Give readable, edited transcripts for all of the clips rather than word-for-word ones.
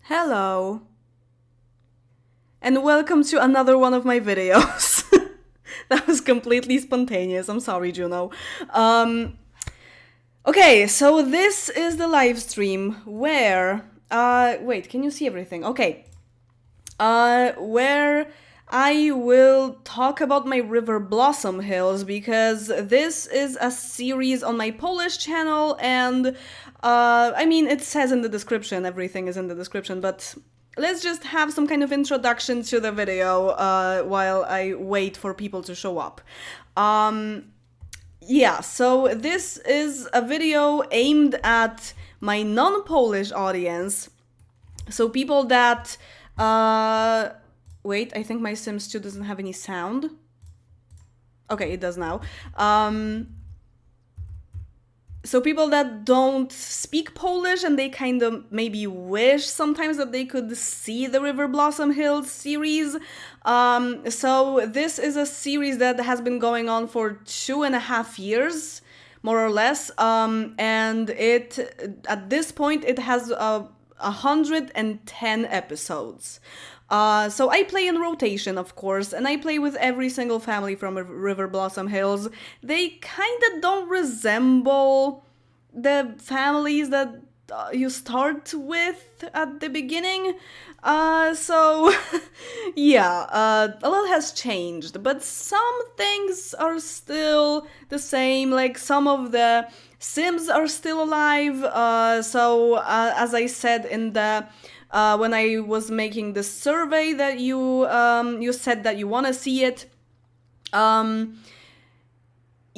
Hello, and welcome to another one of my videos. That was completely spontaneous. I'm sorry, Juno. Um, okay, so this is the live stream where, wait, can you see everything? Okay. Where I will talk about my Riverblossom Hills because this is a series on my Polish channel and I mean it says in the description, everything is in the description, but let's just have some kind of introduction to the video while I wait for people to show up. Yeah, so this is a video aimed at my non-Polish audience, so people that wait, I think my Sims 2 doesn't have any sound. Okay, it does now. So people that don't speak Polish and they kind of maybe wish sometimes that they could see the Riverblossom Hills series. So this is a series that has been going on for 2.5 years, more or less. And it, at this point, it has 110 episodes. So I play in rotation, of course, and I play with every single family from Riverblossom Hills. They kind of don't resemble the families that you start with at the beginning. So yeah, a lot has changed, but some things are still the same. Like some of the Sims are still alive. So as I said in the when I was making the survey that you said that you want to see it.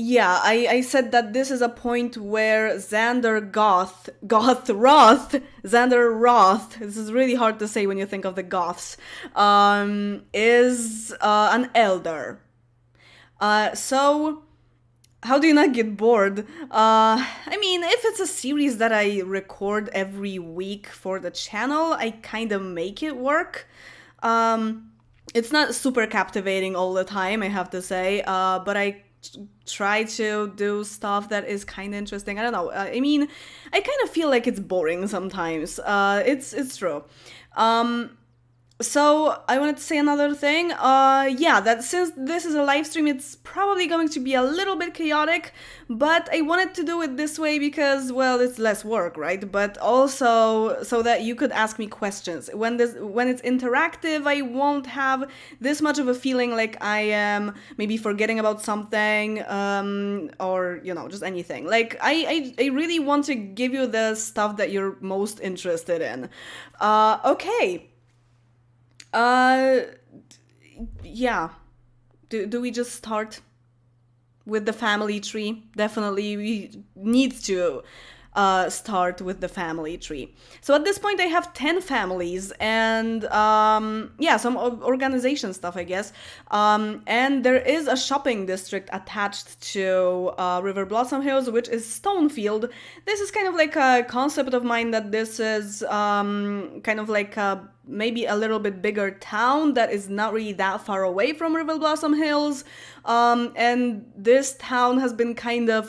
Yeah, I said that this is a point where Xander Xander Roth, this is really hard to say when you think of the Goths, is an elder. So how do you not get bored? I mean, if it's a series that I record every week for the channel, I kind of make it work. It's not super captivating all the time, I have to say, but I try to do stuff that is kind of interesting. I don't know. I mean, I kind of feel like it's boring sometimes. It's true. So I wanted to say another thing. Yeah, that since this is a live stream, it's probably going to be a little bit chaotic, but I wanted to do it this way because, well, it's less work, right? But also so that you could ask me questions. When it's interactive, I won't have this much of a feeling like I am maybe forgetting about something, or just anything. Like I really want to give you the stuff that you're most interested in. Okay. Yeah. Do we just start with the family tree? Definitely, we need to start with the family tree. So at this point, I have 10 families and yeah, some organization stuff, I guess. And there is a shopping district attached to Riverblossom Hills, which is Stonefield. This is kind of like a concept of mine that this is kind of like maybe a little bit bigger town that is not really that far away from Riverblossom Hills. And this town has been kind of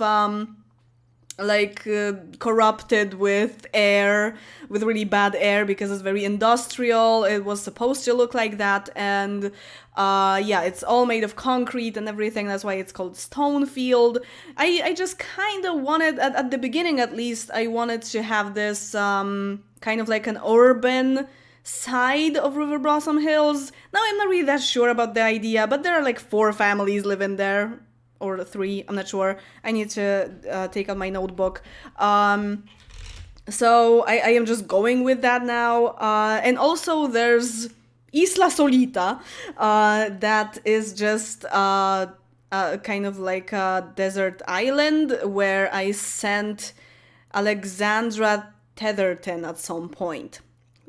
corrupted with really bad air because it's very industrial. It was supposed to look like that, and yeah, it's all made of concrete and everything. That's why it's called Stonefield. I just kind of wanted, at the beginning at least, I wanted to have this kind of like an urban side of Riverblossom Hills. Now I'm not really that sure about the idea, but there are like 4 families living there. Or 3, I'm not sure. I need to take out my notebook. So I am just going with that now. And also there's Isla Solita, that is just kind of like a desert island where I sent Alexandra Tetherton at some point.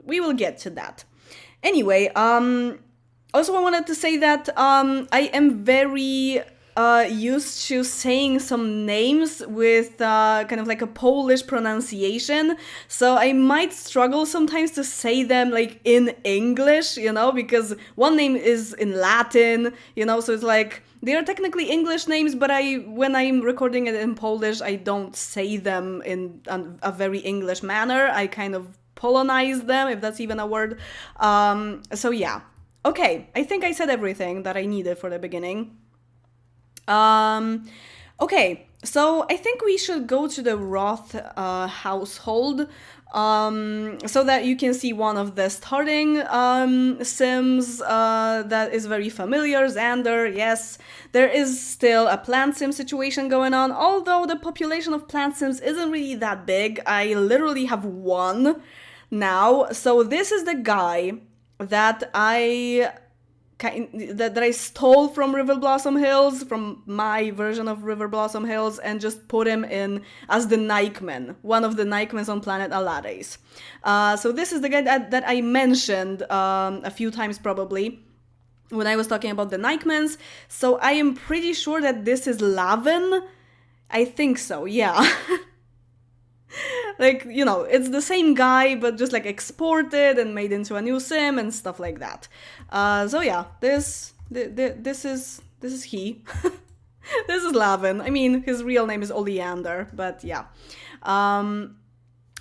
We will get to that. Anyway, also I wanted to say that I am very used to saying some names with kind of like a Polish pronunciation, so I might struggle sometimes to say them like in English, because one name is in Latin, so it's like they are technically English names, but when I'm recording it in Polish, I don't say them in a very English manner. I kind of pollinized them, if that's even a word. So yeah. Okay, I think I said everything that I needed for the beginning. Okay, so I think we should go to the Roth household, so that you can see one of the starting sims that is very familiar, Xander. Yes, there is still a plant sim situation going on, although the population of plant sims isn't really that big. I literally have one now. So this is the guy that I stole from Riverblossom Hills, from my version of Riverblossom Hills, and just put him in as the Nikeman, one of the Nikemans on Planet Alades. So this is the guy that I mentioned a few times probably when I was talking about the Nikemans. So I am pretty sure that this is Lavin. I think so, yeah. Like, you know, it's the same guy, but just like exported and made into a new sim and stuff like that. So yeah, this is he. This is Lavin. I mean, his real name is Oleander, but yeah.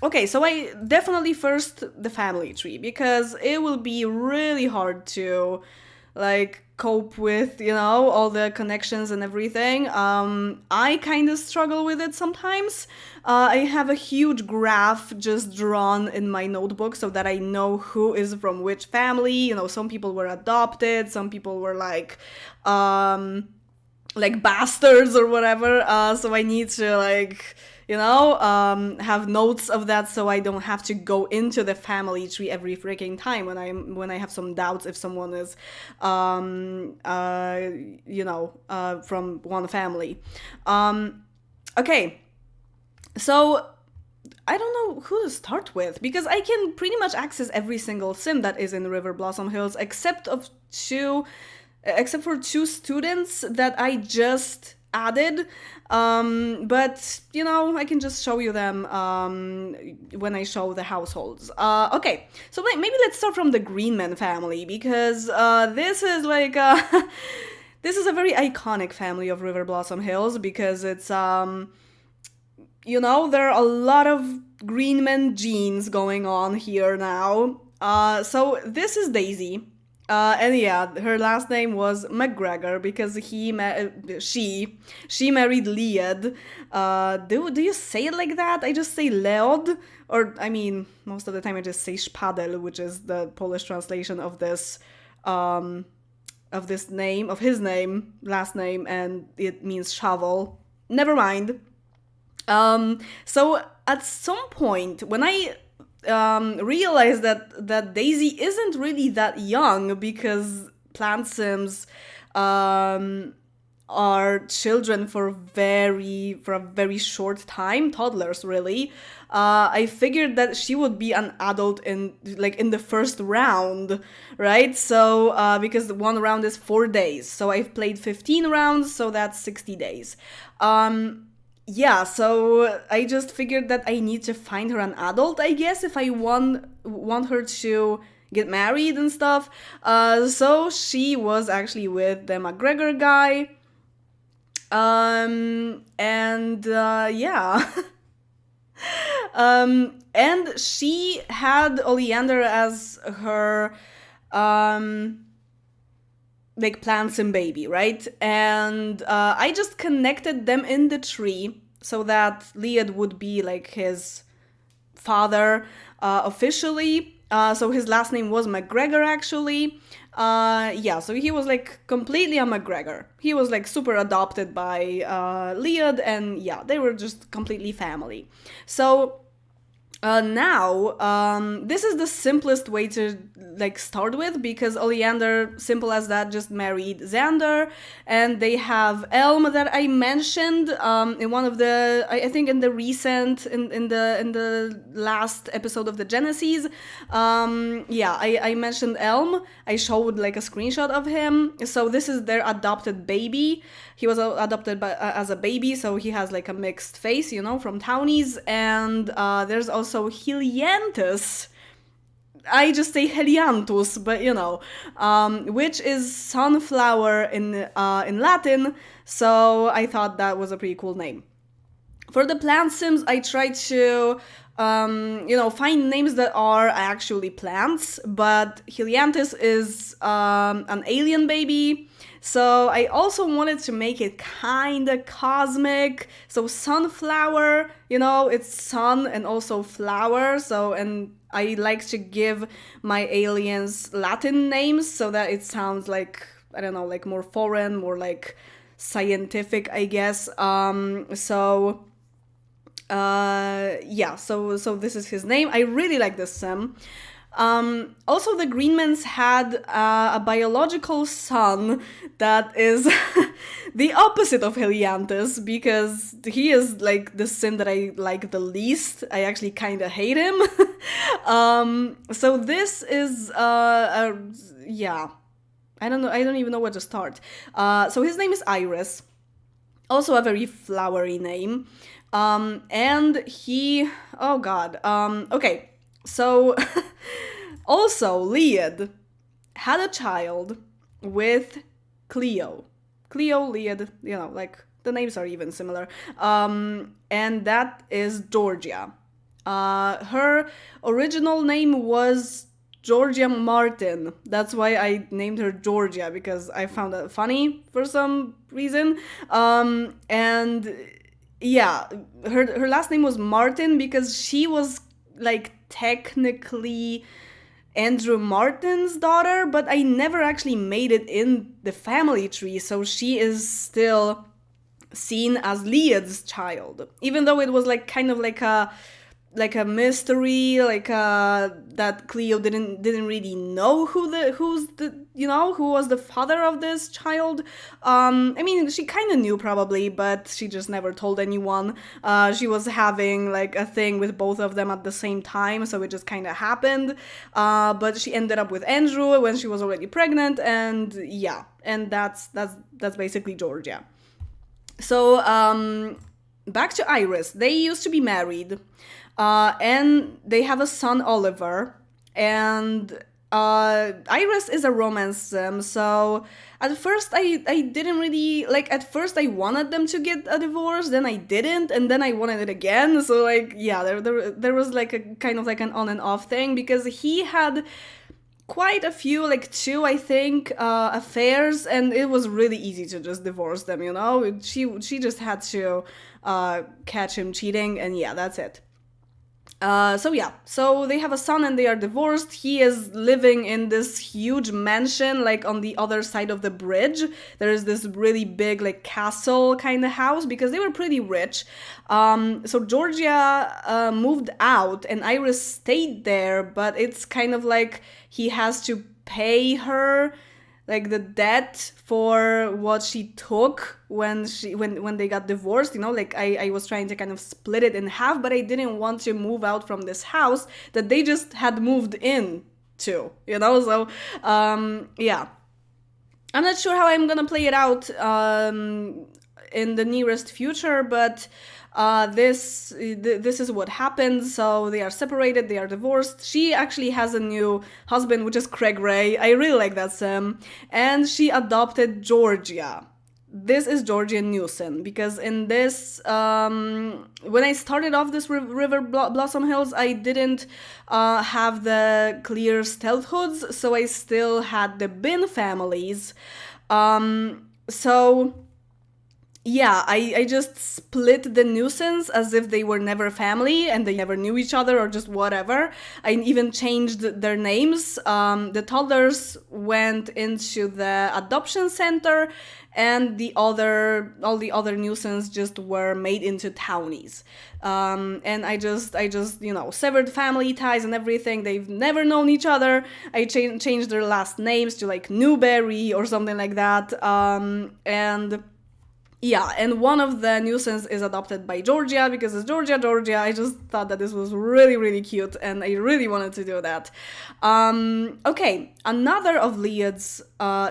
Okay, so I definitely first the family tree, because it will be really hard to like cope with, you know, all the connections and everything. I kind of struggle with it sometimes. I have a huge graph just drawn in my notebook so that I know who is from which family. You know, some people were adopted, some people were like bastards or whatever. So I need to like, you know, have notes of that so I don't have to go into the family tree every freaking time when I have some doubts if someone is, you know, from one family. Okay, so I don't know who to start with, because I can pretty much access every single sim that is in Riverblossom Hills except for two students that I just added, but you know, I can just show you them when I show the households. Okay, so maybe let's start from the Greenman family, because this is like this is a very iconic family of Riverblossom Hills, because it's you know, there are a lot of Greenman genes going on here now. So this is Daisy. And yeah, her last name was McGregor because she married Leod. Do you say it like that? I just say Leod, or I mean, most of the time I just say Szpadel, which is the Polish translation of this name, of his name, last name, and it means shovel. Never mind. So at some point when I realized that Daisy isn't really that young, because plant sims are children for a very short time, toddlers really. I figured that she would be an adult in the first round, right? So because one round is 4 days, so I've played 15 rounds, so that's 60 days. Yeah, so I just figured that I need to find her an adult, I guess, if I want her to get married and stuff. So she was actually with the McGregor guy. Yeah. And she had Oleander as her plant sim baby, right? And I just connected them in the tree so that Leod would be like his father officially. So his last name was McGregor actually. Yeah, so he was like completely a McGregor. He was like super adopted by Leod, and yeah, they were just completely family. So now, this is the simplest way to start with, because Oleander, simple as that, just married Xander, and they have Elm that I mentioned in one of the, I think in the recent, in the last episode of the Genesis. Yeah, I mentioned Elm. I showed a screenshot of him. So this is their adopted baby. He was adopted as a baby, so he has a mixed face, from townies. And there's also Helianthus. I just say Helianthus, but which is sunflower in Latin. So I thought that was a pretty cool name. For the plant sims, I tried to find names that are actually plants, but Helianthus is an alien baby. So I also wanted to make it kind of cosmic. So sunflower, it's sun and also flower. So, and I like to give my aliens Latin names so that it sounds like, I don't know, like more foreign, more like scientific, I guess. So this is his name. I really like this sim. Also, the Greenmans had a biological son that is the opposite of Helianthus, because he is like the sim that I like the least. I actually kind of hate him. So this is I don't know. I don't even know where to start. So his name is Iris. Also a very flowery name. And he, oh god. Okay. So also Liad had a child with Cleo. Cleo, Liad, like the names are even similar. And that is Georgia. Her original name was Georgia Martin. That's why I named her Georgia, because I found that funny for some reason. And yeah, her last name was Martin because she was like technically Andrew Martin's daughter, but I never actually made it in the family tree, so she is still seen as Liad's child, even though it was like kind of like a mystery, that Cleo didn't really know who was the father of this child. I mean, she kind of knew probably, but she just never told anyone. She was having like a thing with both of them at the same time, so it just kind of happened. But she ended up with Andrew when she was already pregnant, and yeah, and that's basically Georgia. So back to Iris. They used to be married. And they have a son, Oliver, and Iris is a romance sim, so at first I didn't really, at first I wanted them to get a divorce, then I didn't, and then I wanted it again, so there was like a kind of like an on and off thing, because he had quite a few, like 2, I think, affairs, and it was really easy to just divorce them, she just had to catch him cheating, and yeah, that's it. So they have a son and they are divorced. He is living in this huge mansion, like on the other side of the bridge. There is this really big, like castle kind of house, because they were pretty rich. So Georgia moved out and Iris stayed there, but it's kind of like he has to pay her like the debt for what she took when they got divorced, like I was trying to kind of split it in half, but I didn't want to move out from this house that they just had moved in to, so yeah. I'm not sure how I'm gonna play it out in the nearest future, but this is what happened. So they are separated, they are divorced. She actually has a new husband, which is Craig Ray. I really like that sim. And she adopted Georgia. This is Georgia Newson, because in this, when I started off this Riverblossom Hills, I didn't have the clear stealth hoods, so I still had the bin families. So yeah, I just split the nuisance as if they were never family and they never knew each other or just whatever. I even changed their names. The toddlers went into the adoption center, and all the other nuisance just were made into townies. And I just severed family ties and everything. They've never known each other. I changed their last names to like Newberry or something like that. And yeah, and one of the nuisance is adopted by Georgia, because it's Georgia. I just thought that this was really, really cute, and I really wanted to do that. Okay, another of Liad's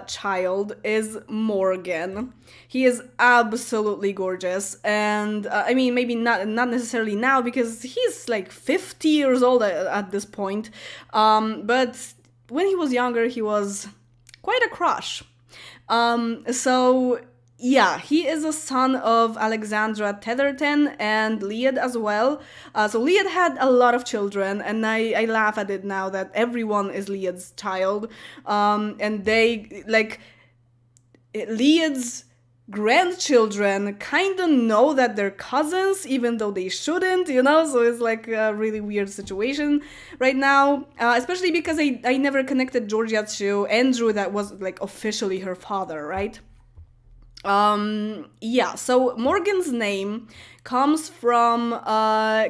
child is Morgan. He is absolutely gorgeous, and I mean, maybe not necessarily now, because he's like 50 years old at this point, but when he was younger, he was quite a crush. So Yeah, he is a son of Alexandra Tetherton and Lead as well. So Lead had a lot of children, and I laugh at it now that everyone is Lead's child. And they, like, Lead's grandchildren kind of know that they're cousins, even though they shouldn't, So it's like a really weird situation right now, especially because I never connected Georgia to Andrew, that was like officially her father, right? Yeah, so Morgan's name comes from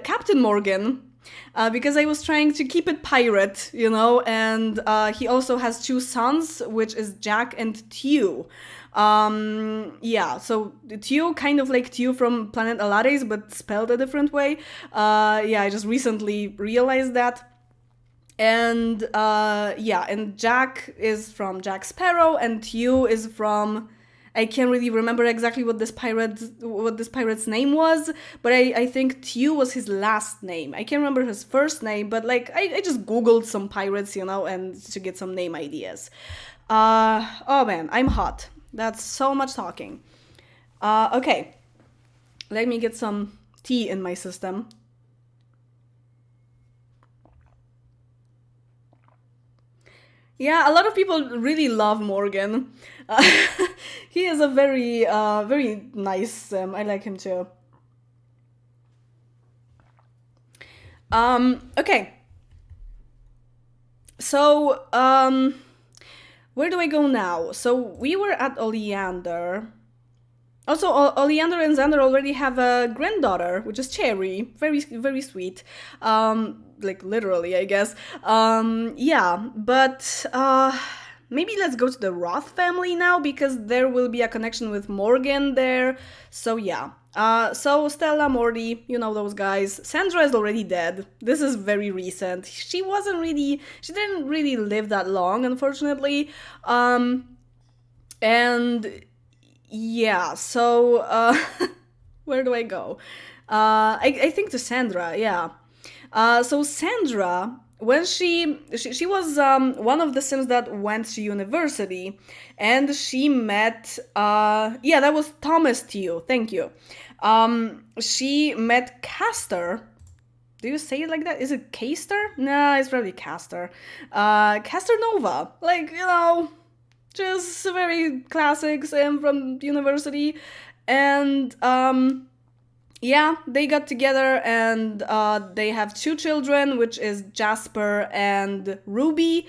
Captain Morgan, because I was trying to keep it pirate, and he also has two sons, which is Jack and Tew. Yeah, so Tew, kind of like Tew from Planet Alaris, but spelled a different way. Yeah, I just recently realized that. And yeah, and Jack is from Jack Sparrow, and Tew is from, I can't really remember exactly what this pirate's name was, but I think Tew was his last name. I can't remember his first name, but like I just googled some pirates, and to get some name ideas. Oh man, I'm hot. That's so much talking. Okay, let me get some tea in my system. Yeah, a lot of people really love Morgan. Uh, he is a very nice Sim. I like him too. Okay. So, where do I go now? So we were at Oleander. Also, Oleander and Xander already have a granddaughter, which is Cherry. Very sweet. Like literally, I guess. Yeah, but maybe let's go to the Roth family now, because there will be a connection with Morgan there. So yeah. So Stella, Morty, those guys. Sandra is already dead. This is very recent. She didn't really live that long, unfortunately. And yeah, so where do I go? I think to Sandra, yeah. So Sandra, when she was one of the Sims that went to university, and she met yeah, that was Thomas Tew. Thank you. She met Castor. Do you say it like that? Is it Caster? No, it's probably Castor. Castor Nova. Like, just a very classic Sim from university. And yeah, they got together, and they have two children, which is Jasper and Ruby.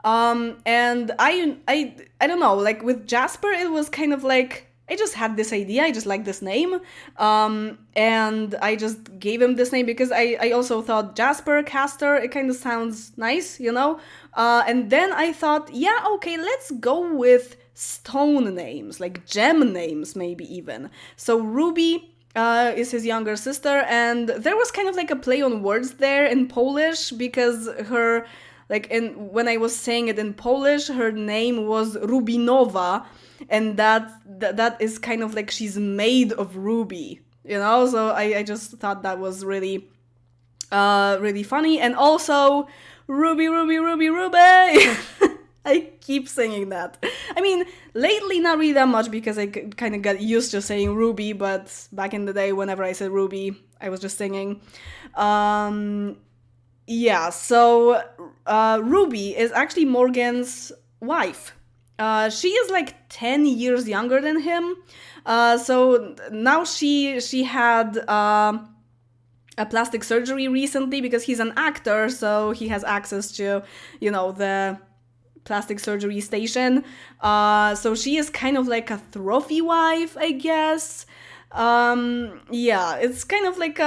And I don't know, like with Jasper, it was kind of like I just had this idea, I just like this name, and I just gave him this name because I also thought Jasper, Castor, it kind of sounds nice, and then I thought, yeah, okay, let's go with stone names, like gem names, maybe even. So Ruby is his younger sister, and there was kind of like a play on words there in Polish, because her, like, when I was saying it in Polish, her name was Rubinowa, and that is kind of like she's made of ruby, So I just thought that was really really funny. And also Ruby, Ruby, Ruby, Ruby. I keep singing that. I mean, lately not really that much, because I kind of got used to saying Ruby, but back in the day, whenever I said Ruby, I was just singing. Yeah, so Ruby is actually Morgan's wife. She is like 10 years younger than him. So now she had a plastic surgery recently, because he's an actor, so he has access to, the plastic surgery station. So she is kind of like a trophy wife, I guess. Yeah, it's kind of like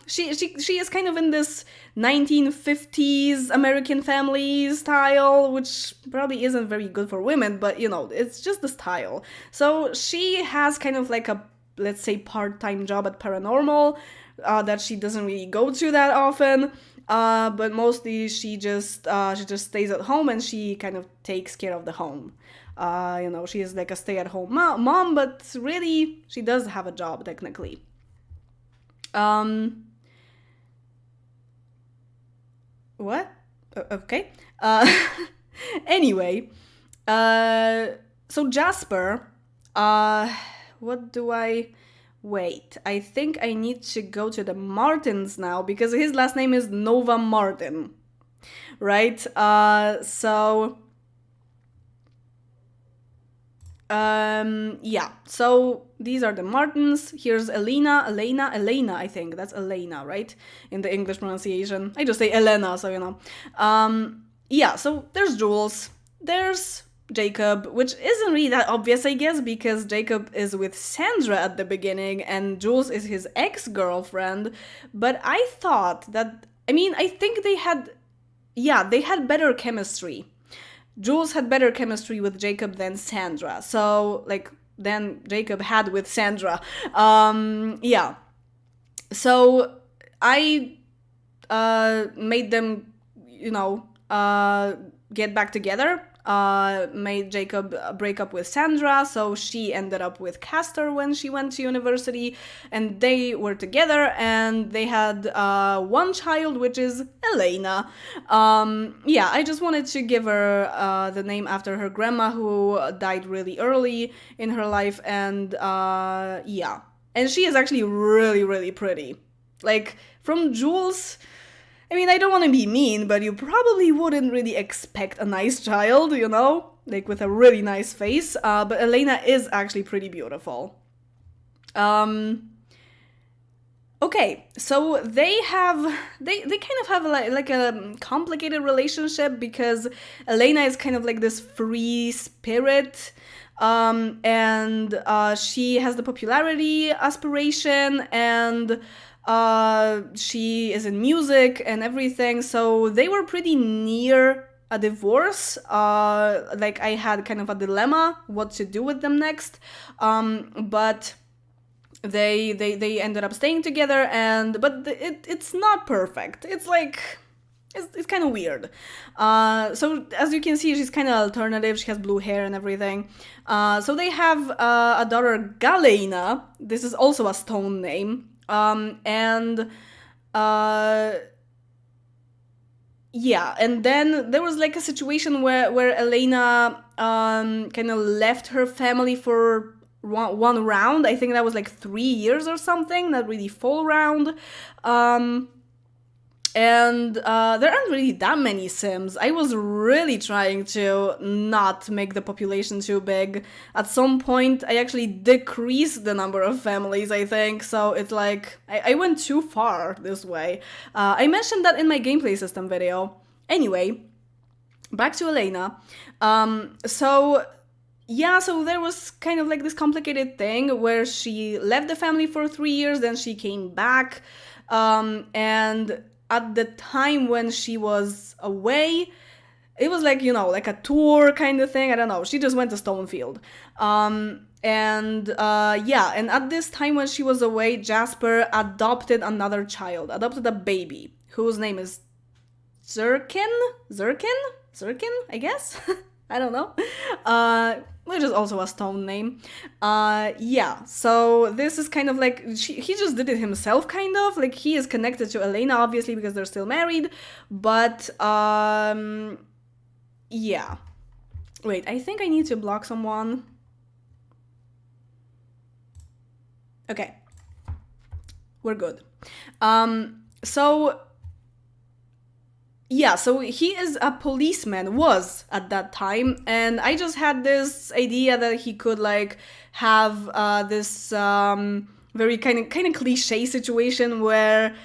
she is kind of in this 1950s American family style, which probably isn't very good for women, but it's just the style. So she has kind of like a, let's say, part-time job at Paranormal, that she doesn't really go to that often. But mostly she just stays at home, and she kind of takes care of the home. She is like a stay-at-home mom, but really she does have a job technically. What? Okay. Anyway, so Jasper, what do I... Wait, I think I need to go to the Martins now because his last name is Nova Martin, right? Yeah, so these are the Martins. Here's Elena, I think. That's Elena, right? In the English pronunciation. I just say Elena, so you know. Yeah, so there's Jules. There's Jacob, which isn't really that obvious, I guess, because Jacob is with Sandra at the beginning and Jules is his ex-girlfriend. But I thought that, I mean, I think they had better chemistry. Jules had better chemistry with Jacob than Sandra. So, like, than Jacob had with Sandra. Yeah. So, I made them, get back together. Made Jacob break up with Sandra, so she ended up with Castor when she went to university, and they were together, and they had one child, which is Elena. Yeah, I just wanted to give her the name after her grandma, who died really early in her life, and yeah. And she is actually really, really pretty. Like, from Jules... I mean, I don't want to be mean, but you probably wouldn't really expect a nice child, you know? Like, with a really nice face. But Elena is actually pretty beautiful. Okay, so they kind of have like a complicated relationship because Elena is kind of like this free spirit. And she has the popularity aspiration, and she is in music and everything, so they were pretty near a divorce. Like, I had kind of a dilemma what to do with them next, but they ended up staying together, but it's not perfect. It's like it's kind of weird. So as you can see, she's kind of alternative. She has blue hair and everything. So they have a daughter, Galena. This is also a stone name. Yeah, and then there was like a situation where Elena kind of left her family for one round. I think that was like 3 years or something, not really full round. And there aren't really that many Sims. I was really trying to not make the population too big. At some point, I actually decreased the number of families, I think. So it's like, I went too far this way. I mentioned that in my gameplay system video. Anyway, back to Elena. So there was kind of like this complicated thing where she left the family for 3 years, then she came back. And at the time when she was away, it was like, like a tour kind of thing. I don't know. She just went to Stonefield. And at this time when she was away, Jasper adopted another child, adopted a baby, whose name is Zirkin, I guess? I don't know. Which is also a stone name. So this is kind of like, he just did it himself, kind of. Like, he is connected to Elena, obviously, because they're still married. But, yeah. Wait, I think I need to block someone. Okay. We're good. So he is a policeman, was at that time, and I just had this idea that he could like have this very kind of cliche situation where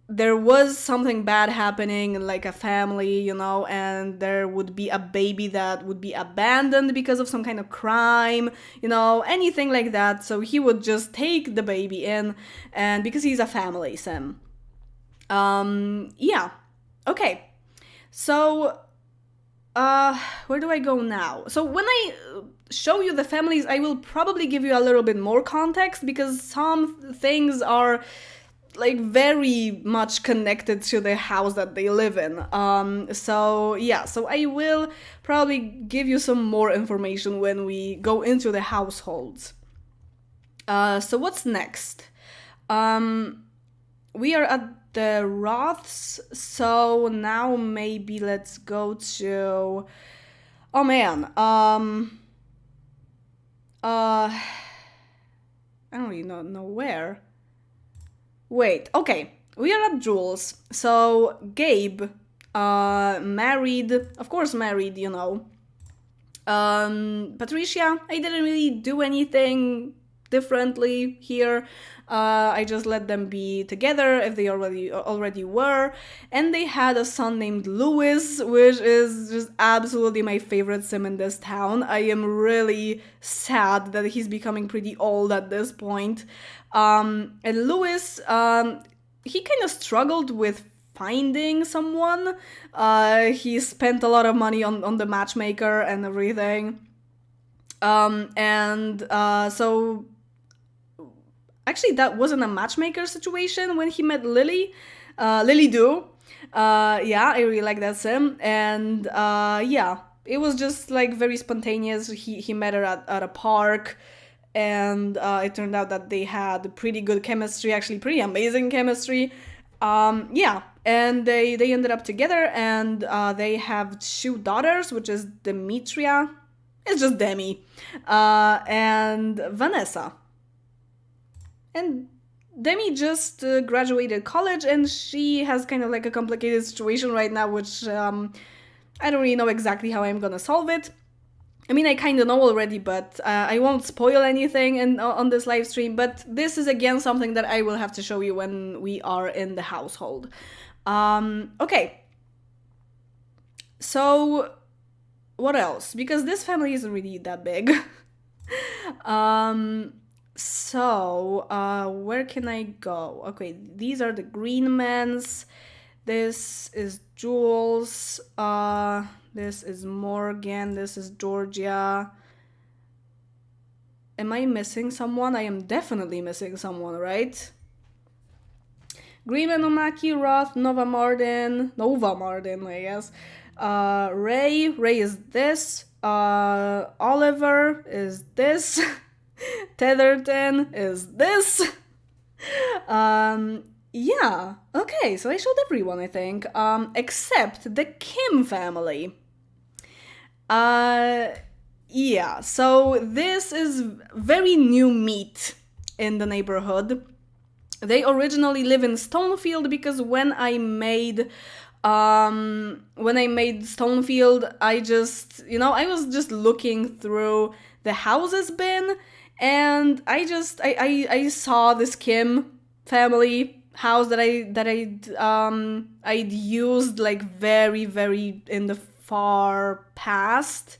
there was something bad happening in like a family, and there would be a baby that would be abandoned because of some kind of crime, anything like that. So he would just take the baby in, and because he's a family sim. Okay, so, where do I go now? So when I show you the families, I will probably give you a little bit more context, because some things are, like, very much connected to the house that they live in. So I will probably give you some more information when we go into the households. So what's next? We are at the Roths, so now maybe let's go to... Oh man, I don't really know where. Wait, okay. We are at Jules. So Gabe married, of course married, you know. Patricia, I didn't really do anything differently here. I just let them be together if they already were, and they had a son named Louis, which is just absolutely my favorite sim in this town. I am really sad that he's becoming pretty old at this point. And Louis, he kind of struggled with finding someone. He spent a lot of money on the matchmaker and everything. So actually that wasn't a matchmaker situation when he met Lily. Lily Do. Yeah, I really like that sim. And yeah, it was just like very spontaneous. He met her at a park, and it turned out that they had pretty good chemistry, actually pretty amazing chemistry. Yeah, and they ended up together, and they have 2 daughters, which is Demetria, it's just Demi, and Vanessa. And Demi just graduated college, and she has kind of like a complicated situation right now, which I don't really know exactly how I'm gonna solve it. I mean, I kind of know already, but I won't spoil anything on this live stream. But this is again something that I will have to show you when we are in the household. Okay. So, what else? Because this family isn't really that big. Where can I go? Okay, these are the Greenmans. This is Jules. This is Morgan. This is Georgia. Am I missing someone? I am definitely missing someone, right? Greenman, Omaki, Roth, Nova Martin, I guess. Ray is this. Oliver is this. Tetherton is this. Yeah, okay, so I showed everyone, I think, except the Kim family. Yeah, so this is very new meat in the neighborhood. They originally live in Stonefield because when I made Stonefield, I was just looking through the houses bin, and I saw this Kim family house that I'd used like very, very in the far past.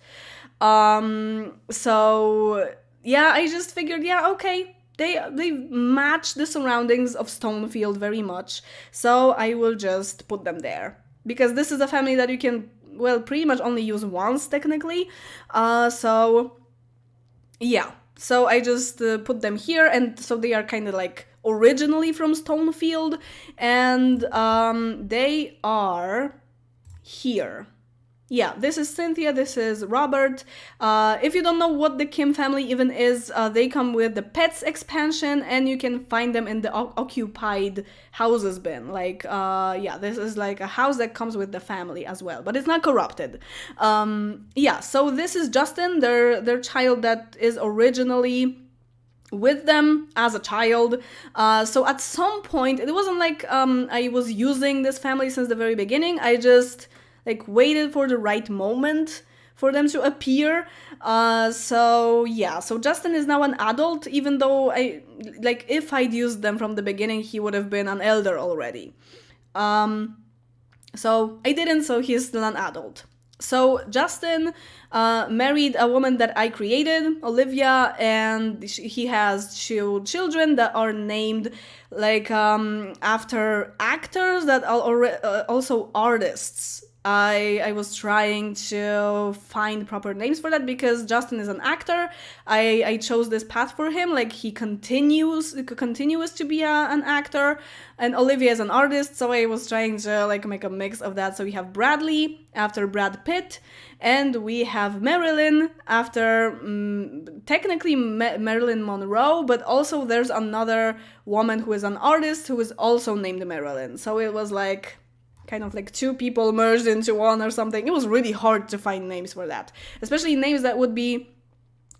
So yeah, I just figured, yeah, okay, they match the surroundings of Stonefield very much, so I will just put them there. Because this is a family that you can, well, pretty much only use once, technically. So yeah, so I just put them here, and so they are kind of like originally from Stonefield, and they are here. Yeah, this is Cynthia, this is Robert. If you don't know what the Kim family even is, they come with the pets expansion, and you can find them in the occupied houses bin. Like, yeah, this is like a house that comes with the family as well, but it's not corrupted. Yeah, so this is Justin, their child that is originally with them as a child. So at some point, it wasn't like I was using this family since the very beginning. I just like waited for the right moment for them to appear. So yeah, so Justin is now an adult, even though if I'd used them from the beginning, he would have been an elder already. So I didn't, so he's still an adult. So Justin married a woman that I created, Olivia, and he has 2 children that are named like after actors that are also artists. I was trying to find proper names for that because Justin is an actor. I chose this path for him, like he continues to be an actor, and Olivia is an artist, so I was trying to like make a mix of that. So we have Bradley after Brad Pitt, and we have Marilyn after technically Marilyn Monroe, but also there's another woman who is an artist who is also named Marilyn. So it was like kind of like 2 people merged into one or something. It was really hard to find names for that, especially names that would be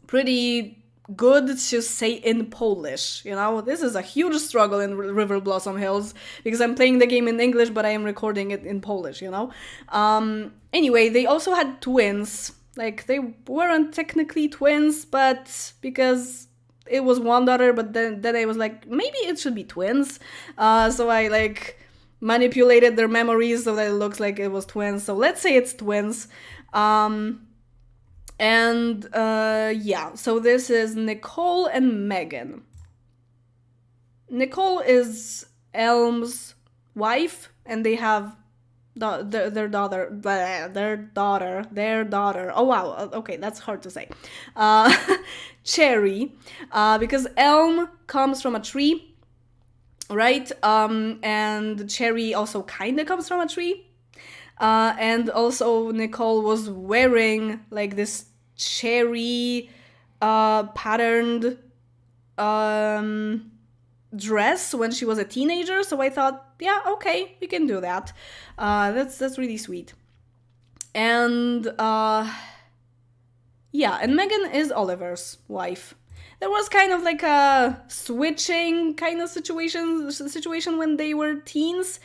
pretty good to say in Polish, you know? This is a huge struggle in Riverblossom Hills because I'm playing the game in English, but I am recording it in Polish, you know? Anyway, they also had twins. Like, they weren't technically twins, but because it was one daughter, but then I was like, maybe it should be twins. So I, like, manipulated their memories so that it looks like it was twins. So let's say it's twins. Yeah, so this is Nicole and Megan. Nicole is Elm's wife, and they have their daughter. Oh wow, okay, that's hard to say. Cherry, because Elm comes from a tree, right? And Cherry also kind of comes from a tree. And also Nicole was wearing like this cherry patterned dress when she was a teenager, so I thought, yeah, okay, we can do that. That's really sweet. And yeah, and Megan is Oliver's wife. There was kind of like a switching kind of situation when they were teens,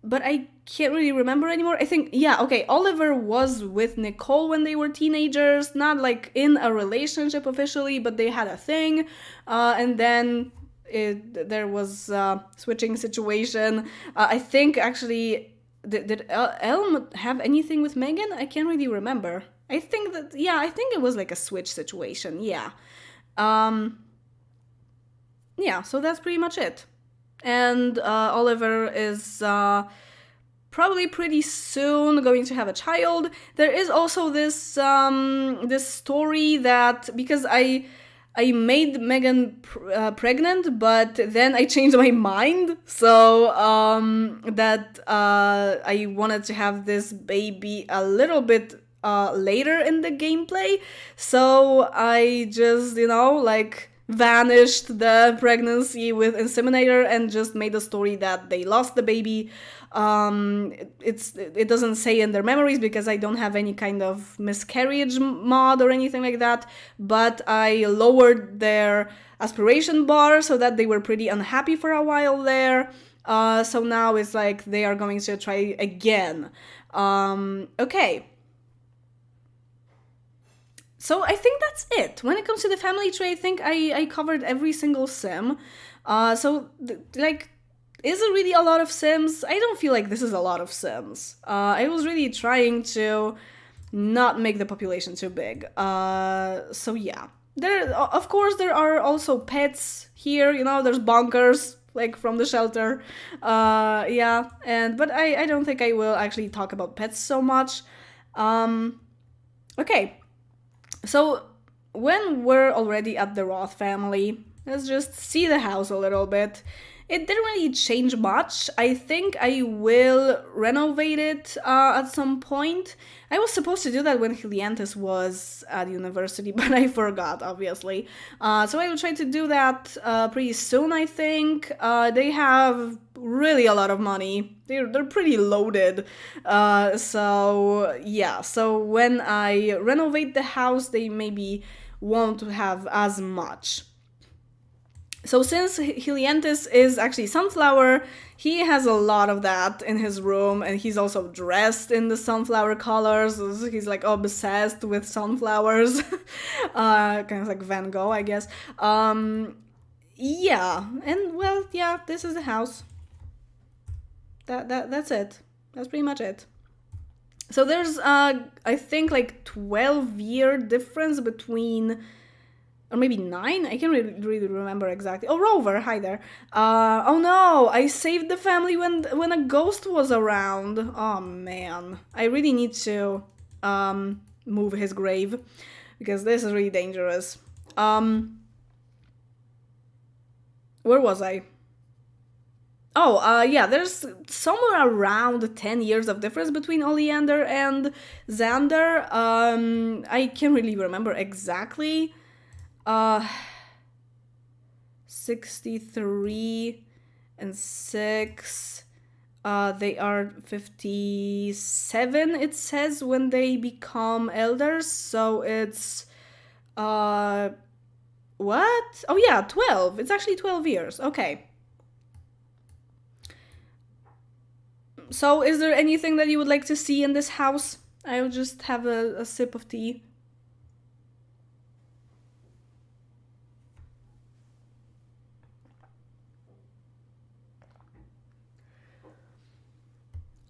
but I can't really remember anymore. I think, yeah, okay, Oliver was with Nicole when they were teenagers, not like in a relationship officially, but they had a thing, and then there was a switching situation. I think actually, did Elm have anything with Megan? I can't really remember. I think it was like a switch situation, yeah. Yeah, so that's pretty much it. And Oliver is probably pretty soon going to have a child. There is also this this story that because I made Megan pregnant, but then I changed my mind. So that I wanted to have this baby a little bit later in the gameplay. So I just, like vanished the pregnancy with Inseminator and just made a story that they lost the baby. It doesn't say in their memories because I don't have any kind of miscarriage mod or anything like that, but I lowered their aspiration bar so that they were pretty unhappy for a while there. So now it's like they are going to try again. Okay. So I think that's it. When it comes to the family tree, I think I covered every single sim. Is it really a lot of sims? I don't feel like this is a lot of sims. I was really trying to not make the population too big. So yeah. Of course, there are also pets here. There's Bonkers, like from the shelter. Yeah, but I don't think I will actually talk about pets so much. Okay. So, when we're already at the Roth family, let's just see the house a little bit. It didn't really change much. I think I will renovate it at some point. I was supposed to do that when Helianthus was at university, but I forgot, obviously. So I will try to do that pretty soon, I think. They have really a lot of money. They're pretty loaded. So yeah, so when I renovate the house, they maybe won't have as much. So since Helianthus is actually sunflower, he has a lot of that in his room, and he's also dressed in the sunflower colors. He's like obsessed with sunflowers, kind of like Van Gogh, I guess. Yeah, and well, yeah, this is the house. That's it. That's pretty much it. So there's I think like 12-year difference between, or maybe 9? I can't really remember exactly. Oh, Rover, hi there. Oh no, I saved the family when a ghost was around. Oh man, I really need to move his grave because this is really dangerous. Where was I? Oh, yeah, there's somewhere around 10 years of difference between Oleander and Xander. I can't really remember exactly. 63 and 6. They are 57, it says, when they become elders. So it's What? Oh yeah, 12. It's actually 12 years. Okay. So is there anything that you would like to see in this house? I'll just have a sip of tea.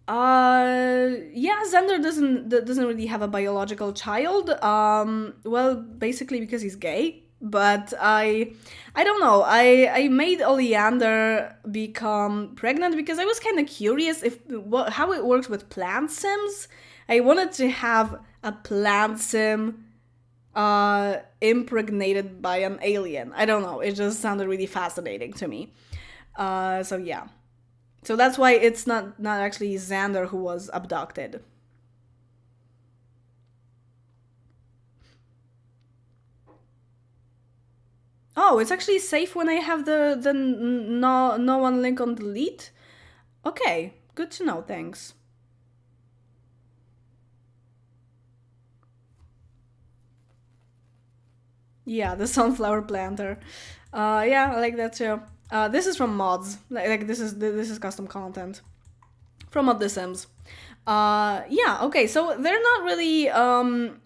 Yeah, Xander doesn't really have a biological child. Well, basically because he's gay. But I don't know. I made Oleander become pregnant because I was kind of curious if how it works with plant sims. I wanted to have a plant sim impregnated by an alien. I don't know. It just sounded really fascinating to me. So yeah. So that's why it's not actually Xander who was abducted. Oh, it's actually safe when I have the no one link on delete. Okay, good to know. Thanks. Yeah, the sunflower planter. Yeah, I like that too. This is from mods. Like this is custom content from Mod The Sims. Yeah, okay, so they're not really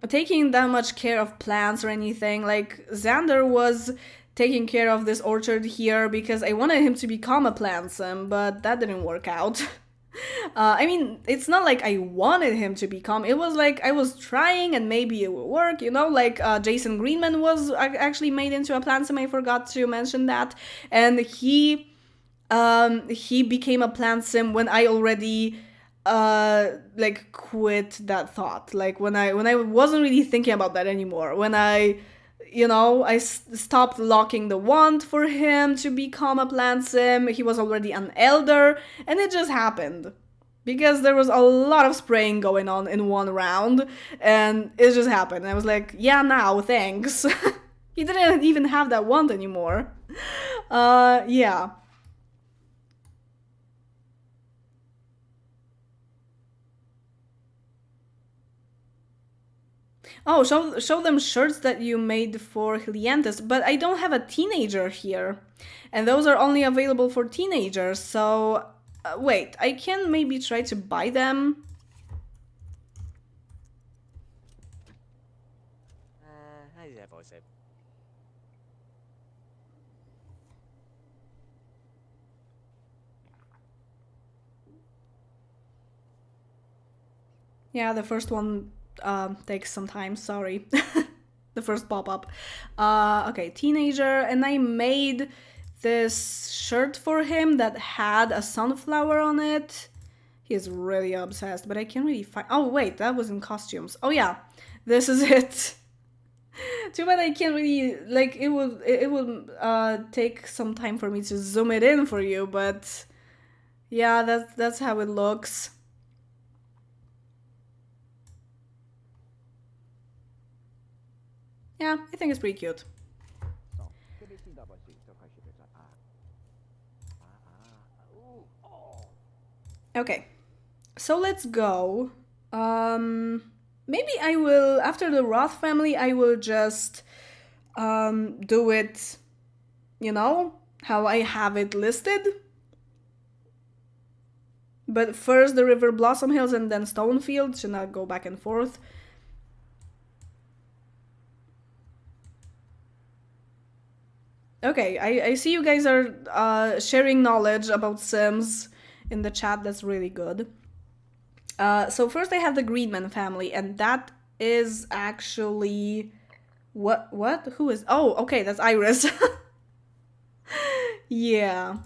taking that much care of plants or anything. Like Xander was taking care of this orchard here because I wanted him to become a plant sim, but that didn't work out. I mean, it's not like I wanted him to become. It was like I was trying and maybe it would work, you know? Like Jason Greenman was actually made into a plant sim. I forgot to mention that. And he became a plant sim when I already like quit that thought. Like when I wasn't really thinking about that anymore. When I stopped locking the wand for him to become a plant sim. He was already an elder, and it just happened because there was a lot of spraying going on in one round, and it just happened. I was like, yeah, now, thanks. He didn't even have that wand anymore. Yeah. Oh, show them shirts that you made for clientes, but I don't have a teenager here. And those are only available for teenagers, so wait, I can maybe try to buy them. Yeah, the first one takes some time, sorry. The first pop-up. Okay, teenager, and I made this shirt for him that had a sunflower on it. He's really obsessed, but I can't really find... Oh, wait, that was in costumes. Oh, yeah, this is it. Too bad I can't really... Like, it would take some time for me to zoom it in for you, but... Yeah, that's how it looks. Yeah, I think it's pretty cute. Okay, so let's go. Maybe I will, after the Roth family, I will just do it, how I have it listed. But first the Riverblossom Hills and then Stonefield, should not go back and forth. Okay, I see you guys are sharing knowledge about Sims in the chat. That's really good. So first I have the Greenman family, and that is actually... What? Who is... Oh, okay, that's Iris. Yeah.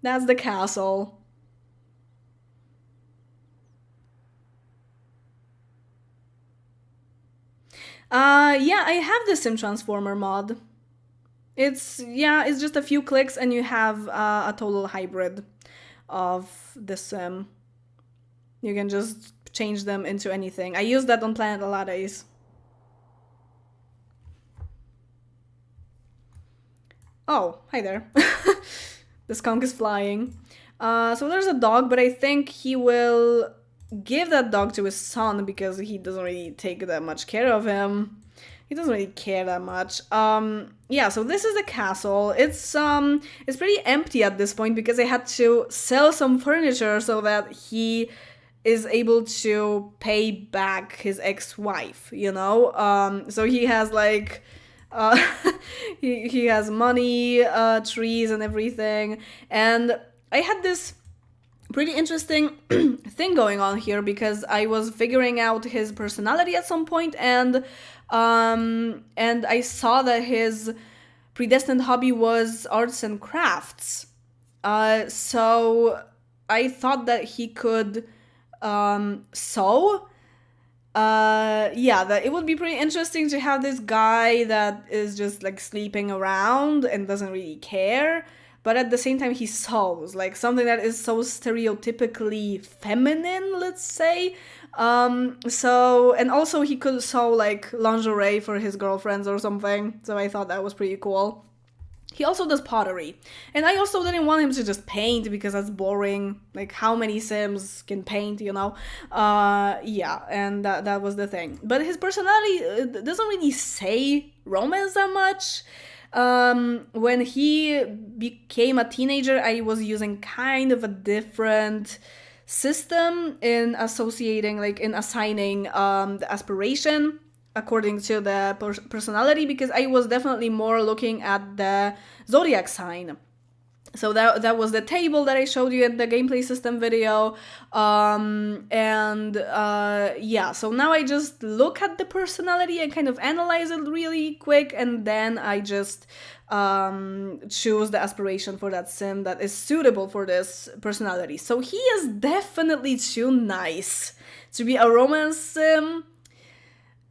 That's the castle. Yeah, I have the Sim Transformer mod. It's just a few clicks and you have a total hybrid of the Sim. You can just change them into anything. I use that on Planet Alades. Oh, hi there. The skunk is flying. So there's a dog, but I think he will give that dog to his son because he doesn't really take that much care of him. he doesn't really care that much. Yeah, so this is the castle. It's pretty empty at this point because I had to sell some furniture so that he is able to pay back his ex-wife, you know? So he has like uh he has money, trees and everything. And I had this pretty interesting thing going on here because I was figuring out his personality at some point, and I saw that his predestined hobby was arts and crafts. So I thought that he could sew. Yeah, that it would be pretty interesting to have this guy that is just like sleeping around and doesn't really care, but at the same time he sews, like something that is so stereotypically feminine, let's say. So, and also he could sew like lingerie for his girlfriends or something, so I thought that was pretty cool. He also does pottery. And I also didn't want him to just paint because that's boring. Like, how many Sims can paint, you know? Yeah, and that was the thing. But his personality doesn't really say romance that much. When he became a teenager, I was using kind of a different system in associating, like, in assigning the aspiration according to the personality, because I was definitely more looking at the zodiac sign. So that was the table that I showed you in the gameplay system video. Yeah, so now I just look at the personality and kind of analyze it really quick, and then I just choose the aspiration for that sim that is suitable for this personality. So he is definitely too nice to be a romance sim.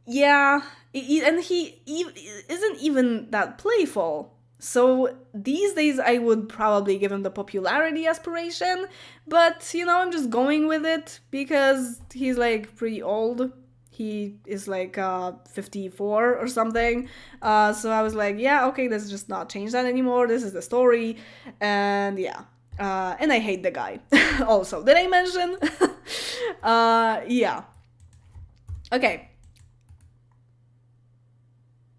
Yeah, and he isn't even that playful. So these days I would probably give him the popularity aspiration, but you know, I'm just going with it because he's like pretty old. He is like 54 or something. So I was like, yeah, okay, let's just not change that anymore. This is the story. And yeah. And I hate the guy. Also, did I mention? Yeah. Okay.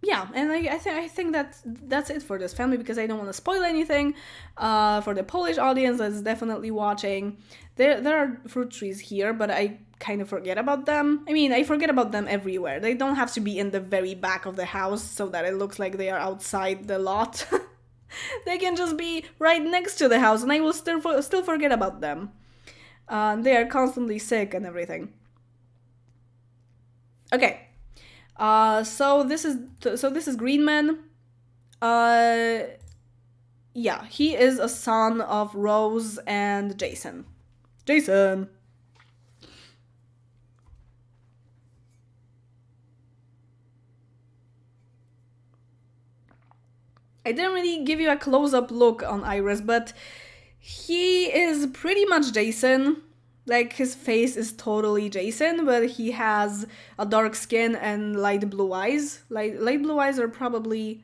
Yeah, and I think that's it for this family because I don't want to spoil anything. For the Polish audience that's definitely watching, there are fruit trees here, but I kind of forget about them. I mean, I forget about them everywhere. They don't have to be in the very back of the house so that it looks like they are outside the lot. They can just be right next to the house, and I will still forget about them. They are constantly sick and everything. Okay. So this is Greenman. Yeah, he is a son of Rose and Jason. Jason. I didn't really give you a close-up look on Iris, but he is pretty much Jason. Like, his face is totally Jason, but he has a dark skin and light blue eyes. Light blue eyes are probably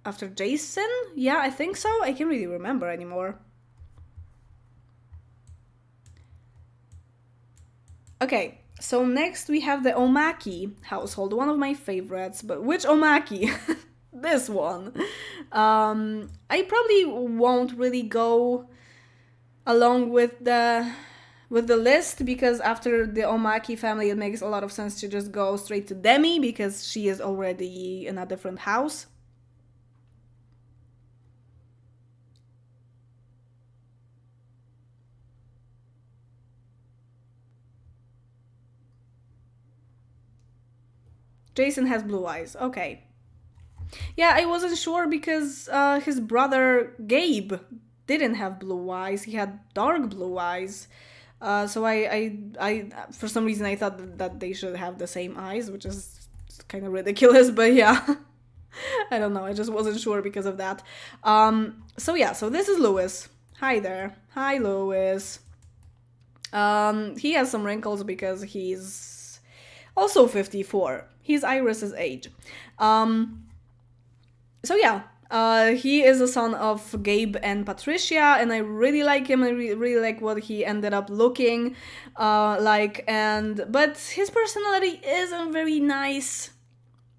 after Jason? Yeah, I think so. I can't really remember anymore. Okay, so next we have the Omaki household, one of my favorites, but which Omaki? This one. I probably won't really go along with the list because after the Omaki family, it makes a lot of sense to just go straight to Demi because she is already in a different house. Jason has blue eyes. Okay. Yeah, I wasn't sure because his brother Gabe didn't have blue eyes. He had dark blue eyes. So I for some reason I thought that they should have the same eyes, which is kind of ridiculous, but yeah. I don't know. I just wasn't sure because of that. So yeah, so this is Lewis. Hi there. Hi, Lewis. He has some wrinkles because he's also 54. He's Iris's age. So yeah, he is a son of Gabe and Patricia, and I really like him. I really like what he ended up looking like, but his personality isn't very nice.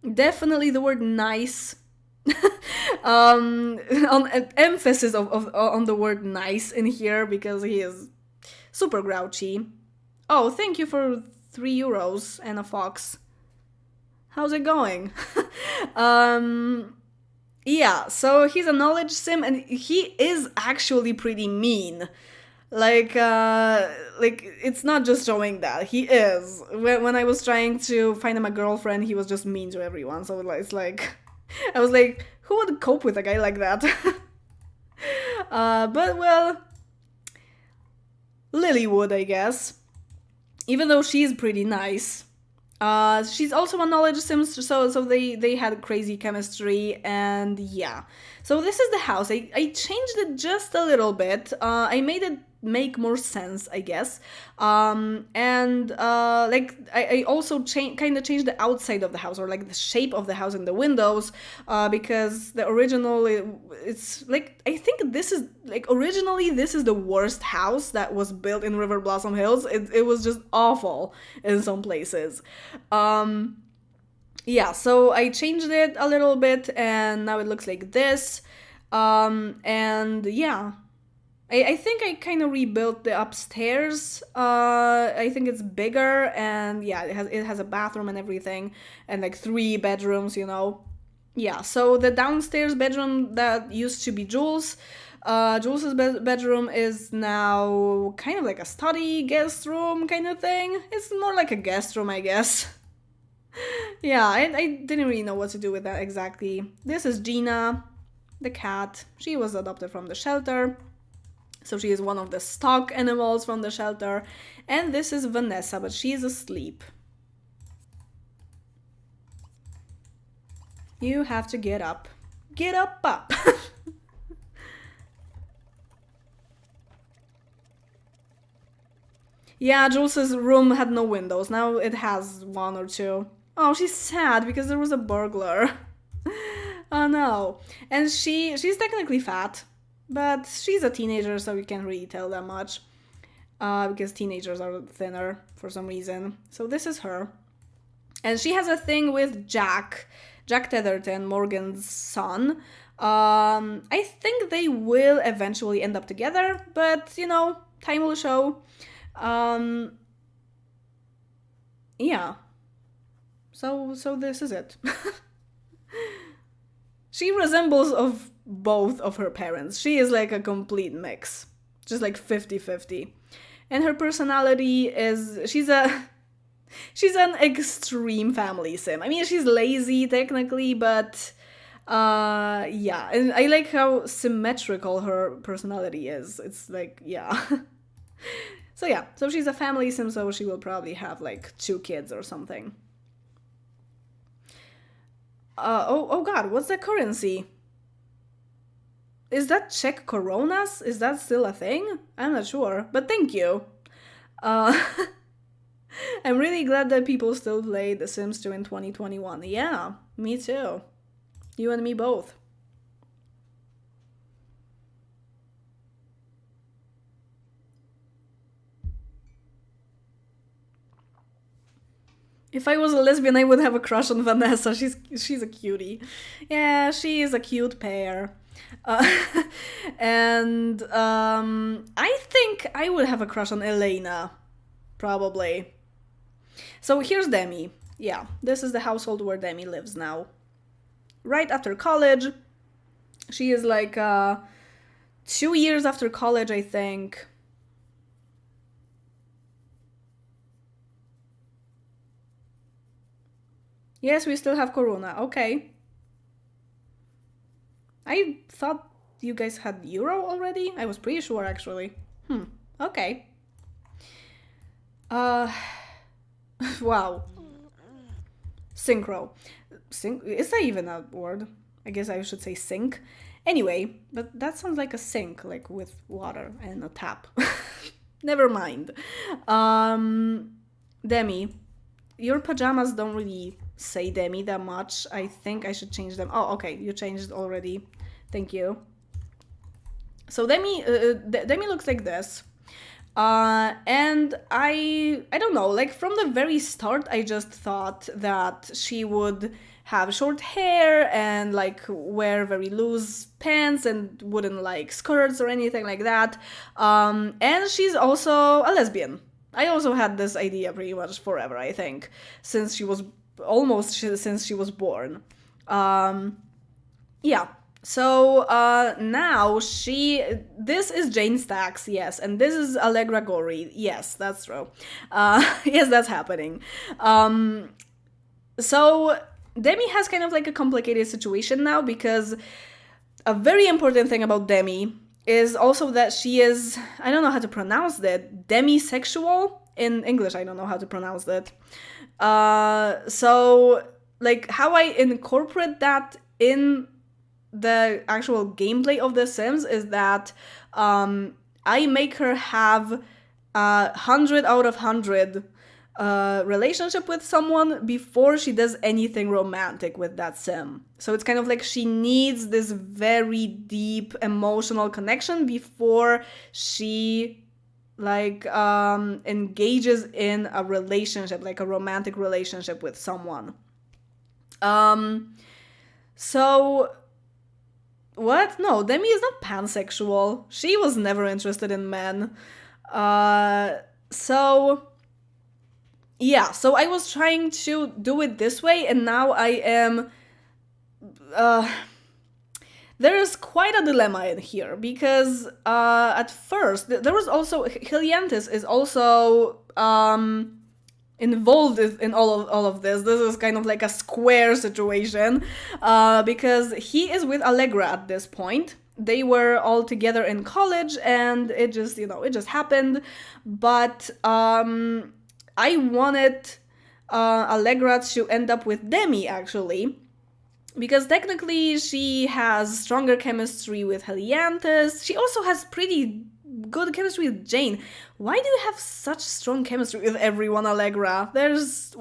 Definitely the word nice. On an emphasis of on the word nice in here because he is super grouchy. Oh, thank you for €3 and a fox. How's it going? um, yeah, so he's a knowledge sim and he is actually pretty mean. Like it's not just showing that he is. When I was trying to find him a girlfriend, he was just mean to everyone. So it's like, I was like, who would cope with a guy like that? But well, Lily would, I guess. Even though she's pretty nice. She's also a knowledge sim, so they had crazy chemistry, and yeah. So this is the house. I changed it just a little bit. I made it make more sense, I guess. And like I also kind of changed the outside of the house, or like the shape of the house and the windows, because the original it's like, I think this is like, originally this is the worst house that was built in Riverblossom Hills. It was just awful in some places. Yeah, so I changed it a little bit and now it looks like this. And yeah, I think I kind of rebuilt the upstairs. I think it's bigger, and yeah, it has a bathroom and everything, and like 3 bedrooms, you know. Yeah, so the downstairs bedroom that used to be Jules's bedroom is now kind of like a study guest room kind of thing. It's more like a guest room, I guess. Yeah, I didn't really know what to do with that exactly. This is Gina, the cat. She was adopted from the shelter. So she is one of the stock animals from the shelter. And this is Vanessa, but she is asleep. You have to get up. Get up. Yeah, Jules's room had no windows. Now it has 1 or 2. Oh, she's sad because there was a burglar. Oh no. And she's technically fat. But she's a teenager, so you can't really tell that much. Because teenagers are thinner for some reason. So this is her. And she has a thing with Jack Tetherton, Morgan's son. I think they will eventually end up together, but you know, time will show. Yeah. So this is it. She resembles of both of her parents. She is like a complete mix. Just like 50-50. And her personality is she's an extreme family sim. I mean, she's lazy technically, but yeah, and I like how symmetrical her personality is. It's like, yeah. So yeah, so she's a family sim, so she will probably have like 2 kids or something. Oh god, what's the currency? Is that Czech coronas? Is that still a thing? I'm not sure, but thank you. Uh, I'm really glad that people still play The Sims 2 in 2021. Yeah, me too. You and me both. If I was a lesbian, I would have a crush on Vanessa. She's a cutie. Yeah, she is a cute pear. Uh, and I think I would have a crush on Elena, probably. So here's Demi. Yeah, this is the household where Demi lives now. Right after college, she is like 2 years after college, I think. Yes, we still have Corona. Okay. I thought you guys had Euro already. I was pretty sure, actually. Okay. Uh, wow. Synchro. Is that even a word? I guess I should say sink. Anyway, but that sounds like a sink, like with water and a tap. Never mind. Demi, your pajamas don't really say Demi that much. I think I should change them. Oh, okay, you changed already. Thank you. So Demi looks like this. And I don't know, like from the very start, I just thought that she would have short hair and like wear very loose pants and wouldn't like skirts or anything like that. And she's also a lesbian. I also had this idea pretty much forever, I think, since she was born. Yeah. So now this is Jane Stacks, yes, and this is Allegra Gory, yes, that's true. Yes, that's happening. So Demi has kind of like a complicated situation now, because a very important thing about Demi is also that she is, I don't know how to pronounce that, demisexual. In English, I don't know how to pronounce that. So like how I incorporate that in the actual gameplay of The Sims is that I make her have 100 out of 100 relationship with someone before she does anything romantic with that sim. So it's kind of like she needs this very deep emotional connection before she like engages in a relationship, like a romantic relationship with someone. So what? No, Demi is not pansexual. She was never interested in men. So yeah, so I was trying to do it this way, and now I am there is quite a dilemma in here, because at first there was also Helianthus is also involved in all of this. This is kind of like a square situation, because he is with Allegra at this point. They were all together in college, and it just happened. But I wanted Allegra to end up with Demi, actually, because technically she has stronger chemistry with Helianthus. She also has pretty good chemistry with Jane. Why do you have such strong chemistry with everyone, Allegra? There's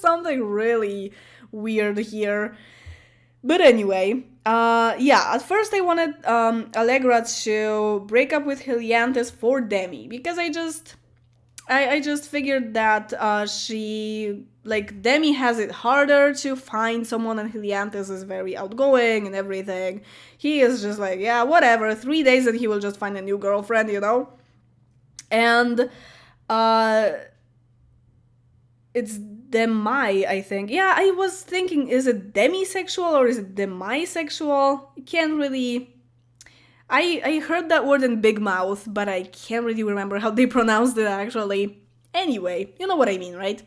something really weird here. But anyway, yeah, at first I wanted Allegra to break up with Helianthus for Demi, because I just figured that Demi has it harder to find someone, and Helianthus is very outgoing and everything. He is just like, yeah, whatever, 3 days and he will just find a new girlfriend, And it's Demi, I think. Yeah, I was thinking, is it demisexual or is it demisexual? I can't really... I heard that word in Big Mouth, but I can't really remember how they pronounced it actually. Anyway, you know what I mean, right?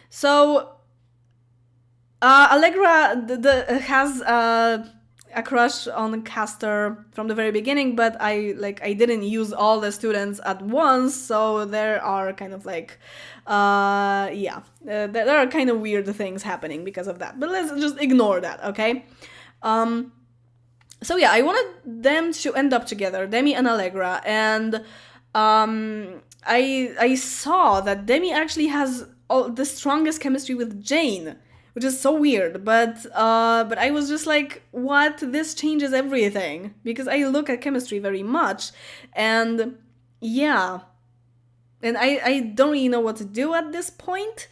So, Allegra has a crush on Castor from the very beginning, but I didn't use all the students at once, so there are kind of like, there are kind of weird things happening because of that. But let's just ignore that, okay? So yeah, I wanted them to end up together, Demi and Allegra, and I saw that Demi actually has the strongest chemistry with Jane, which is so weird, but I was just like, what? This changes everything, because I look at chemistry very much, and yeah, and I don't really know what to do at this point.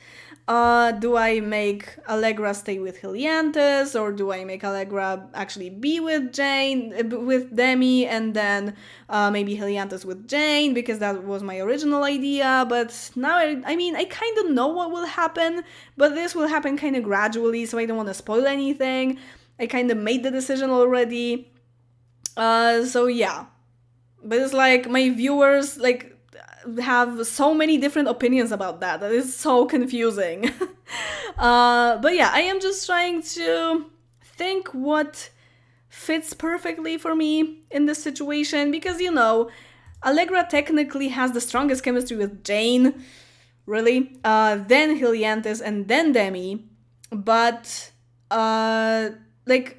Do I make Allegra stay with Helianthus, or do I make Allegra actually be with Demi, and then maybe Helianthus with Jane, because that was my original idea. But now, I kind of know what will happen, but this will happen kind of gradually, so I don't want to spoil anything. I kind of made the decision already. So yeah. But it's like, my viewers, have so many different opinions about that. That is so confusing. But yeah, I am just trying to think what fits perfectly for me in this situation, because Allegra technically has the strongest chemistry with Jane, really, then Helianthus, and then Demi, but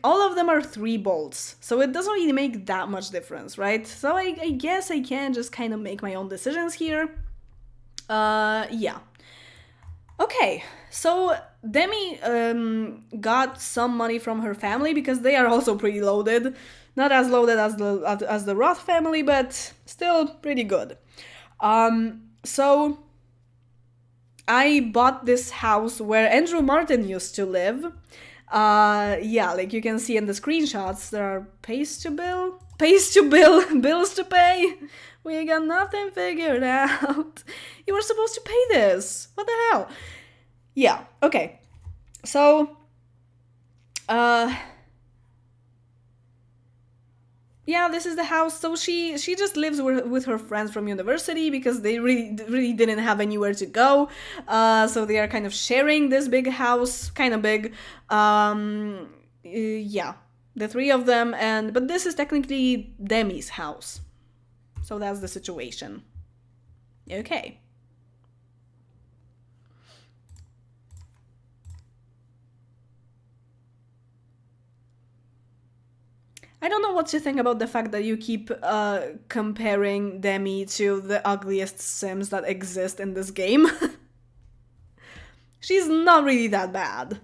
all of them are 3 bolts, so it doesn't really make that much difference, right? So I guess I can just kind of make my own decisions here. Yeah. Okay, so Demi got some money from her family, because they are also pretty loaded. Not as loaded as the Roth family, but still pretty good. So I bought this house where Andrew Martin used to live. Yeah, like you can see in the screenshots, there are pays to bill, bills to pay. We got nothing figured out. You were supposed to pay this. What the hell? Yeah, okay. So, uh, yeah, this is the house. So she just lives with her friends from university because they really didn't have anywhere to go. So they are kind of sharing this big house, kind of big. Yeah, the three of them, and but this is technically Demi's house. So that's the situation. Okay. I don't know what to think about the fact that you keep comparing Demi to the ugliest Sims that exist in this game. She's not really that bad.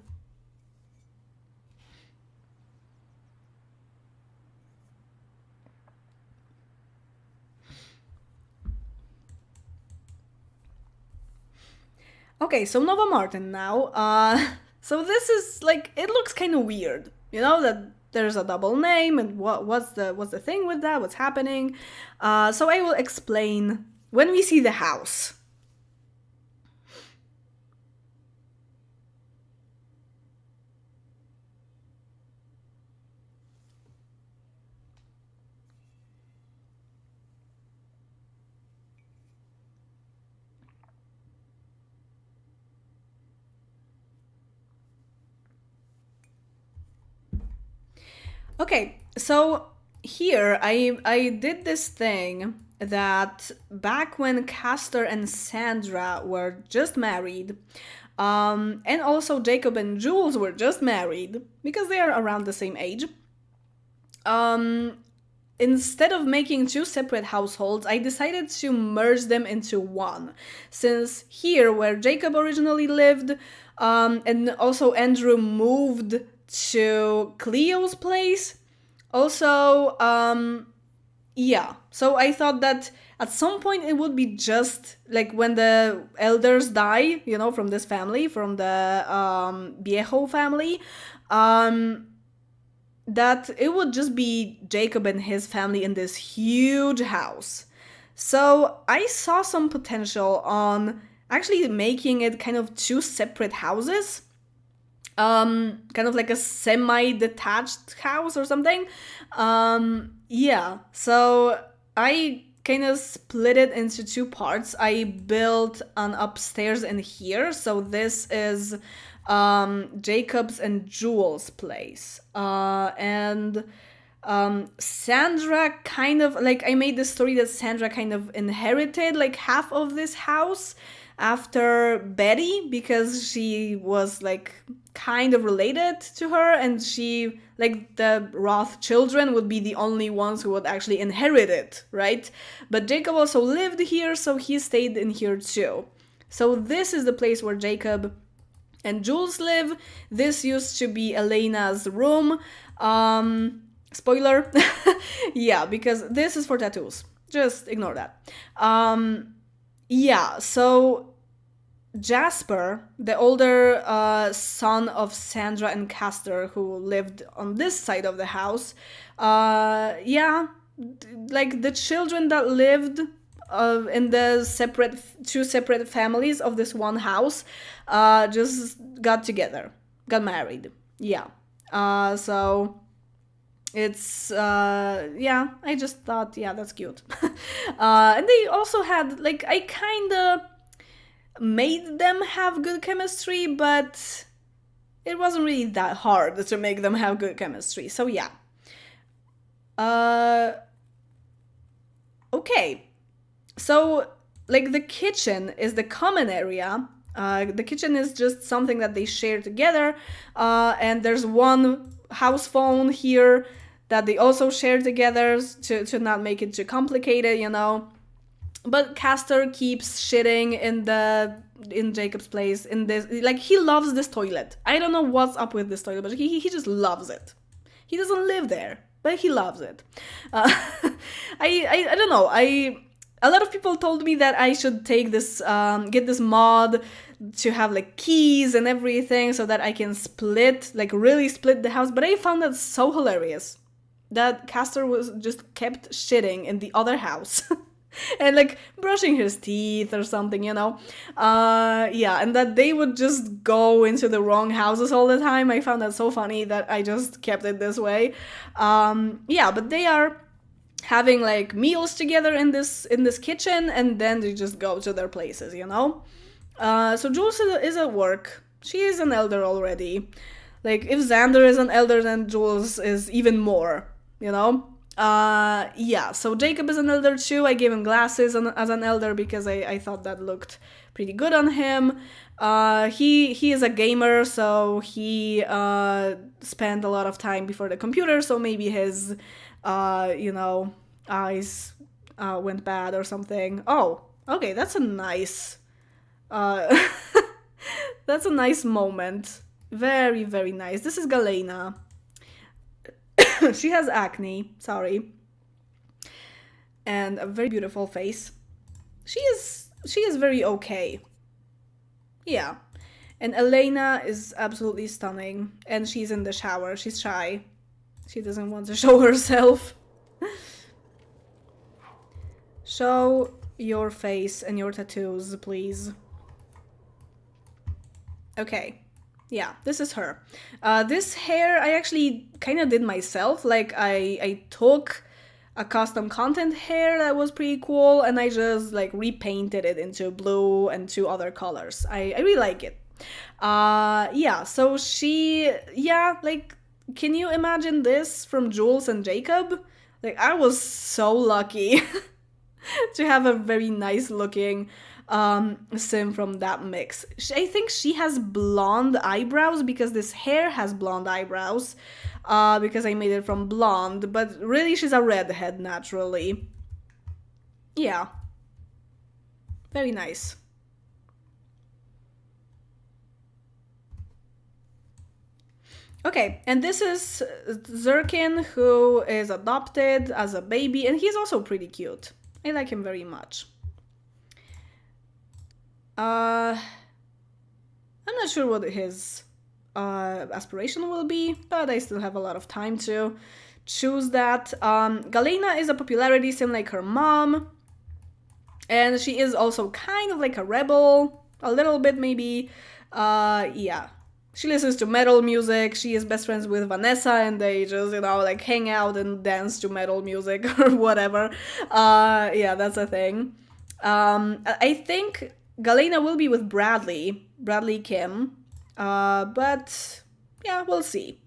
Okay, so Nova Martin now. So this is like it looks kind of weird, you know that there's a double name and what's the thing with that? What's happening? So I will explain when we see the house. Okay, so here I did this thing that back when Castor and Sandra were just married, and also Jacob and Jules were just married because they are around the same age. Um, Instead of making two separate households, I decided to merge them into one. Since here, where Jacob originally lived, and also Andrew moved to Cleo's place, also, yeah. So I thought that at some point it would be just like when the elders die, you know, from this family, from the Viejo family, um, that it would just be Jacob and his family in this huge house. So I saw some potential on actually making it kind of two separate houses. Kind of like a semi-detached house or something. Yeah, so I kind of split it into two parts. I built an upstairs in here, so this is Jacob's and Jules' place. And Sandra kind of like I made the story that Sandra kind of inherited like half of this house after Betty because she was like kind of related to her and she like the Roth children would be the only ones who would actually inherit it, right? But Jacob also lived here, so he stayed in here too. So this is the place where Jacob and Jules live. This used to be Elena's room. Spoiler. Yeah, because this is for tattoos. Just ignore that. Yeah, so Jasper, the older son of Sandra and Castor, who lived on this side of the house, yeah, like the children that lived in the two separate families of this one house, just got together, got married. Yeah. So it's yeah, I just thought, yeah, that's cute. And they also had like I kind of made them have good chemistry, but it wasn't really that hard to make them have good chemistry. So yeah. Okay. So like the kitchen is the common area. The kitchen is just something that they share together, and there's one house phone here that they also share together to not make it too complicated, you know. But Castor keeps shitting in Jacob's place in this, like he loves this toilet. I don't know what's up with this toilet, but he just loves it. He doesn't live there, but he loves it. I don't know. a lot of people told me that I should take this, get this mod to have like keys and everything so that I can split, like really split the house. But I found that so hilarious that Castor was just kept shitting in the other house. And like brushing his teeth or something, you know. Yeah, and that they would just go into the wrong houses all the time. I found that so funny that I just kept it this way. Yeah, but they are having like meals together in this kitchen, and then they just go to their places, you know. So Jules is at work. She is an elder already. Like if Xander is an elder, then Jules is even more, you know. Yeah, so Jacob is an elder too. I gave him glasses as an elder because I thought that looked pretty good on him. He is a gamer, so he spent a lot of time before the computer, so maybe his you know, eyes went bad or something. Oh, okay, that's a nice that's a nice moment. Very, very nice. This is Galena. She has acne, sorry. And a very beautiful face. She is very okay. Yeah. And Elena is absolutely stunning. And she's in the shower. She's shy. She doesn't want to show herself. Show your face and your tattoos, please. Okay. Yeah, this is her. This hair I actually kind of did myself. Like I took a custom content hair that was pretty cool, and I just like repainted it into blue and 2 other colors. I really like it. Yeah, so like, can you imagine this from Jules and Jacob? Like, I was so lucky to have a very nice looking sim from that mix. I think she has blonde eyebrows because this hair has blonde eyebrows, because I made it from blonde, but really she's a redhead naturally. Yeah. Very nice. Okay, and this is Zirkin, who is adopted as a baby, and he's also pretty cute. I like him very much. I'm not sure what his aspiration will be, but I still have a lot of time to choose that. Galena is a popularity sim like her mom, and she is also kind of like a rebel, a little bit maybe. Yeah. She listens to metal music, she is best friends with Vanessa, and they just, you know, like hang out and dance to metal music or whatever. Yeah, that's a thing. I think Galena will be with Bradley Kim, but yeah, we'll see.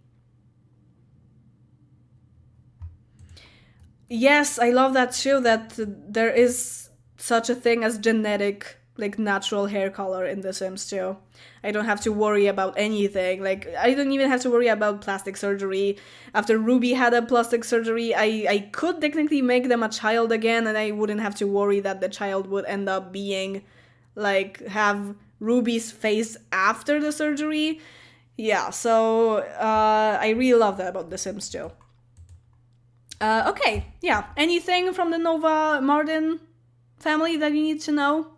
Yes, I love that too, that there is such a thing as genetic, like natural hair color in The Sims too. I don't have to worry about anything. Like, I don't even have to worry about plastic surgery. After Ruby had a plastic surgery, I could technically make them a child again, and I wouldn't have to worry that the child would end up being, like, have Ruby's face after the surgery. Yeah, so I really love that about The Sims too. Okay, yeah. Anything from the Nova Martin family that you need to know?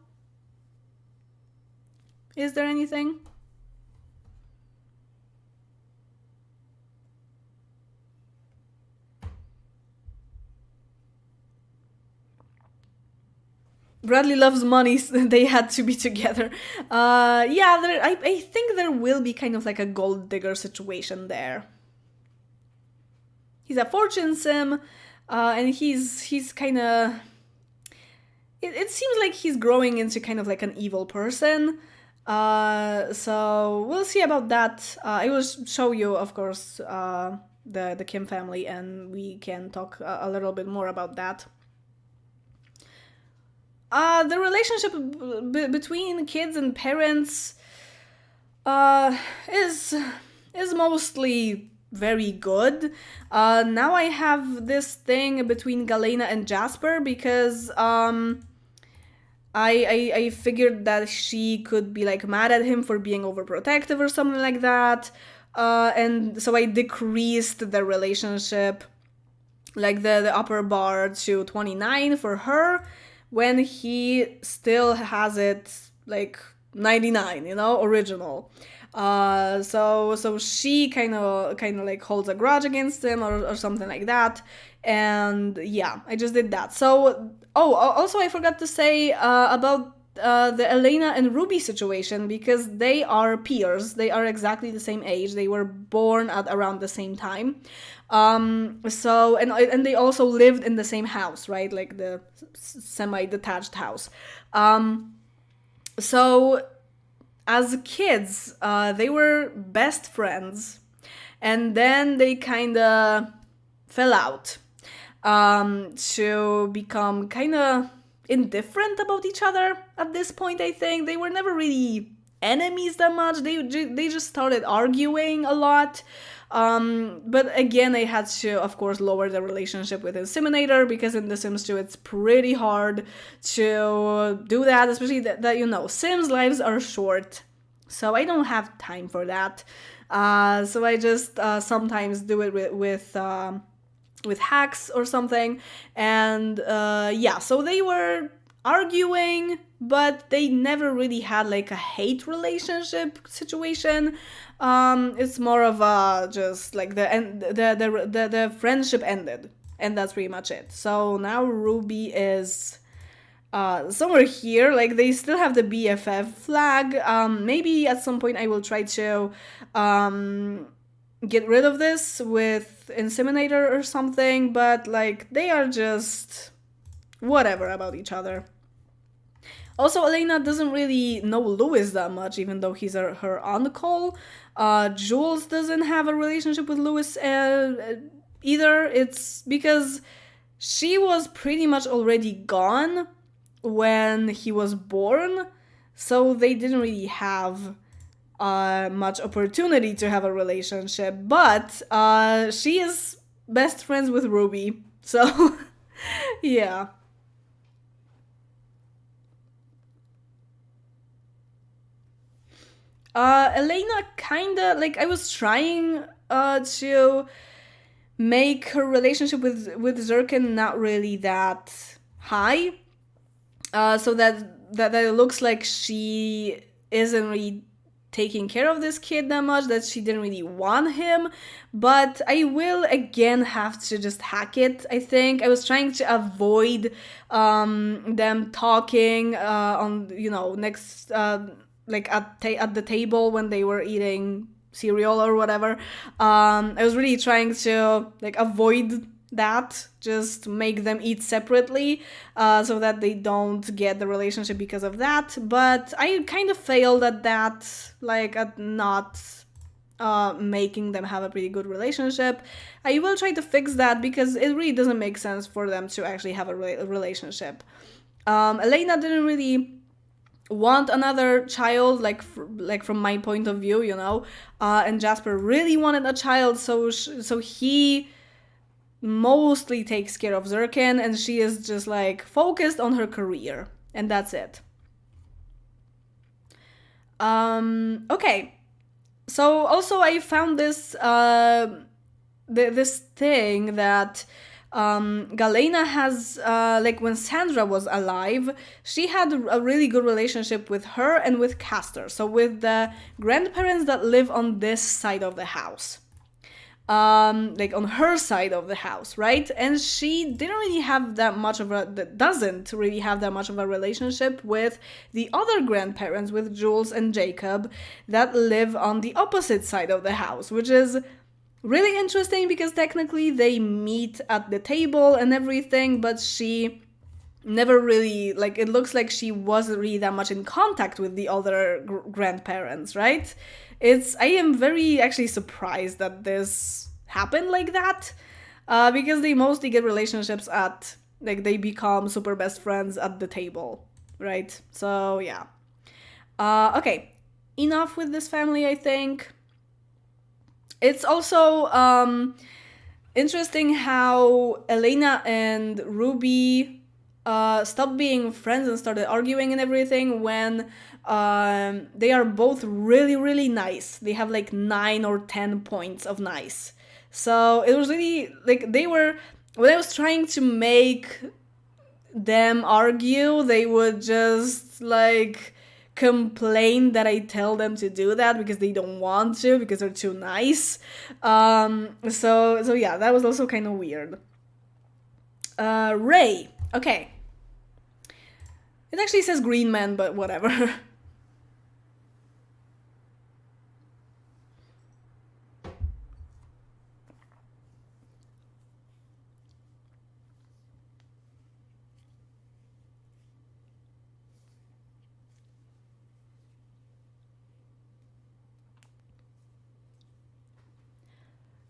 Is there anything? Bradley loves money, so they had to be together. Yeah, I think there will be kind of like a gold digger situation there. He's a fortune sim, and he's kind of. It seems like he's growing into kind of like an evil person. So we'll see about that. I will show you, of course, the Kim family, and we can talk a little bit more about that. The relationship between kids and parents is mostly very good. Now I have this thing between Galena and Jasper because I figured that she could be like mad at him for being overprotective or something like that. And so I decreased the relationship, like the upper bar, to 29 for her. when he still has it like 99, original. So she kind of like holds a grudge against him, or something like that. And yeah, I just did that. So also I forgot to say about the Elena and Ruby situation, because they are peers. They are exactly the same age. They were born at around the same time. So and they also lived in the same house, right? Like the semi-detached house. So as kids, they were best friends, and then they kind of fell out, to become kind of indifferent about each other at this point. I think they were never really enemies that much. They just started arguing a lot. But again, I had to, of course, lower the relationship with Inseminator, because in The Sims 2, it's pretty hard to do that, especially that Sims lives are short. So I don't have time for that. So I just sometimes do it with hacks or something. And yeah, so they were arguing, but they never really had like a hate relationship situation. It's more of a just like the friendship ended, and that's pretty much it. So now Ruby is somewhere here. Like, they still have the BFF flag. Maybe at some point I will try to get rid of this with Inseminator or something, but like, they are just whatever about each other. Also, Elena doesn't really know Louis that much, even though he's her on-call. Jules doesn't have a relationship with Louis either. It's because she was pretty much already gone when he was born, so they didn't really have much opportunity to have a relationship. But she is best friends with Ruby, so yeah. Elena kinda, like, I was trying to make her relationship with Zirkin not really that high, so that it looks like she isn't really taking care of this kid that much, that she didn't really want him. But I will again have to just hack it. I think I was trying to avoid them talking on next like at the table when they were eating cereal or whatever. I was really trying to like avoid that, just make them eat separately, so that they don't get the relationship because of that. But I kind of failed at that, like at not making them have a pretty good relationship. I will try to fix that, because it really doesn't make sense for them to actually have a relationship. Elena didn't really want another child, like from my point of view, and Jasper really wanted a child, so he mostly takes care of Zirkin, and she is just like focused on her career, and that's it. Okay, so also I found this this thing that Galena has, like when Sandra was alive, she had a really good relationship with her and with Castor, so with the grandparents that live on this side of the house. Like on her side of the house, right? And she didn't really have that much of doesn't really have that much of a relationship with the other grandparents, with Jules and Jacob, that live on the opposite side of the house, which is really interesting, because technically they meet at the table and everything, but she never really, like, it looks like she wasn't really that much in contact with the other grandparents, right? I am very actually surprised that this happened like that, because they mostly get relationships at, like, they become super best friends at the table, right? So yeah. Okay, enough with this family, I think. It's also interesting how Elena and Ruby stopped being friends and started arguing and everything when they are both really, really nice. They have like 9 or 10 points of nice. So it was really, like, when I was trying to make them argue, they would just like complain that I tell them to do that because they don't want to, because they're too nice. So yeah, that was also kind of weird. Ray. Okay. It actually says Greenman, but whatever.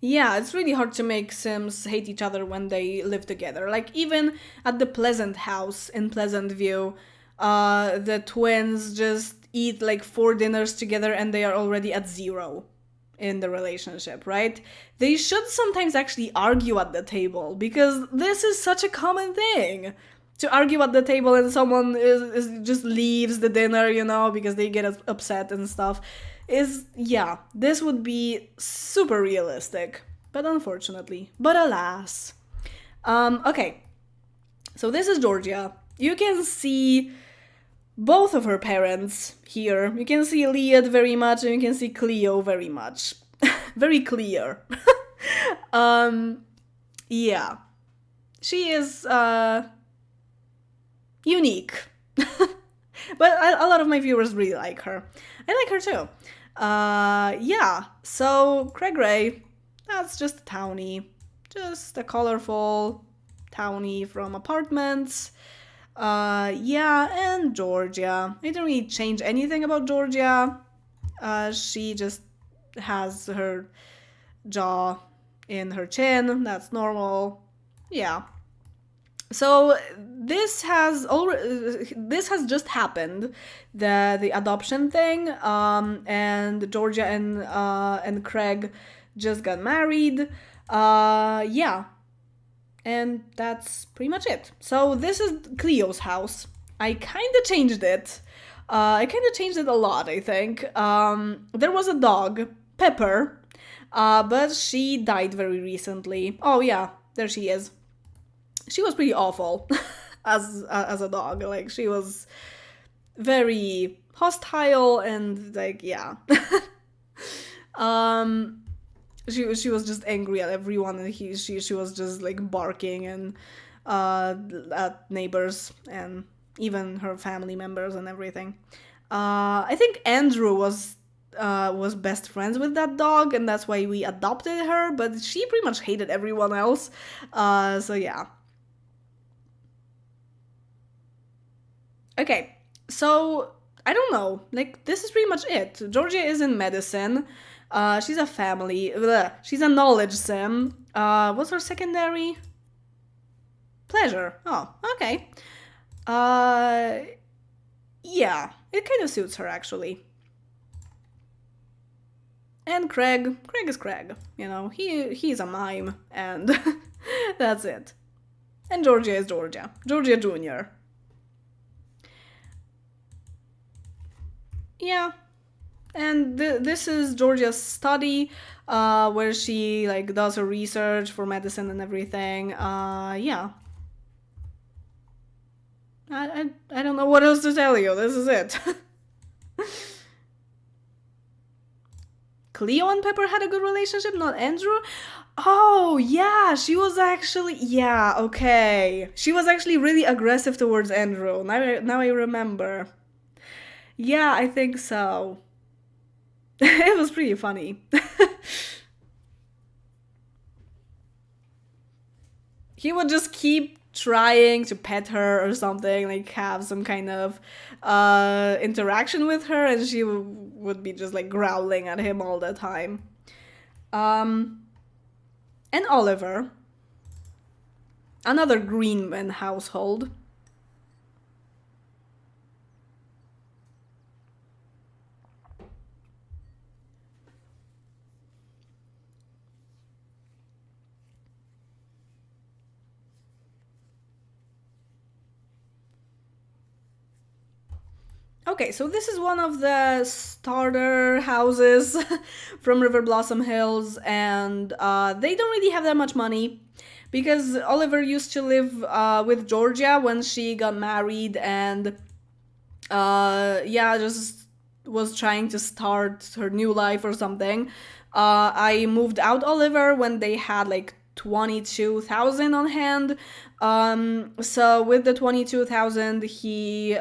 Yeah, it's really hard to make Sims hate each other when they live together. Like, even at the Pleasant house in Pleasant View, the twins just eat like 4 dinners together and they are already at 0 in the relationship, right? They should sometimes actually argue at the table because this is such a common thing. To argue at the table and someone is just leaves the dinner, because they get upset and stuff. Yeah, this would be super realistic. But unfortunately. But alas. Okay. So this is Georgia. You can see both of her parents here. You can see Liad very much and you can see Cleo very much. Very clear. Yeah. She is unique. But a lot of my viewers really like her. I like her too. Yeah. So Craig Ray, that's just a townie. Just a colorful townie from Apartments. Yeah, and Georgia. I didn't really change anything about Georgia. She just has her jaw in her chin. That's normal. Yeah. So this has just happened, the adoption thing, and Georgia and Craig just got married. Yeah. And that's pretty much it. So this is Cleo's house. I kind of changed it. I kind of changed it a lot, I think. There was a dog, Pepper, but she died very recently. Oh yeah, there she is. She was pretty awful as a dog. Like, she was very hostile and like, yeah. She was just angry at everyone, and she was just like barking and at neighbors and even her family members and everything. I think Andrew was best friends with that dog, and that's why we adopted her. But she pretty much hated everyone else. So yeah. Okay, so I don't know. Like, this is pretty much it. Georgia is in medicine. She's a family. She's a knowledge sim. What's her secondary? Pleasure. Oh, okay. Yeah, it kind of suits her actually. And Craig is Craig. He's a mime, and that's it. And Georgia is Georgia. Georgia Jr. Yeah. And this is Georgia's study, where she like does her research for medicine and everything. Yeah. I don't know what else to tell you. This is it. Cleo and Pepper had a good relationship, not Andrew? Oh, yeah, she was actually... Yeah, okay. She was actually really aggressive towards Andrew. Now I remember. Yeah, I think so. It was pretty funny. He would just keep trying to pet her or something, like have some kind of interaction with her, and she would be just like growling at him all the time. And Oliver, another Greenman household. Okay, so this is one of the starter houses from Riverblossom Hills, and they don't really have that much money, because Oliver used to live with Georgia when she got married, and yeah, just was trying to start her new life or something. I moved out Oliver when they had like 22,000 on hand. So with the 22,000, he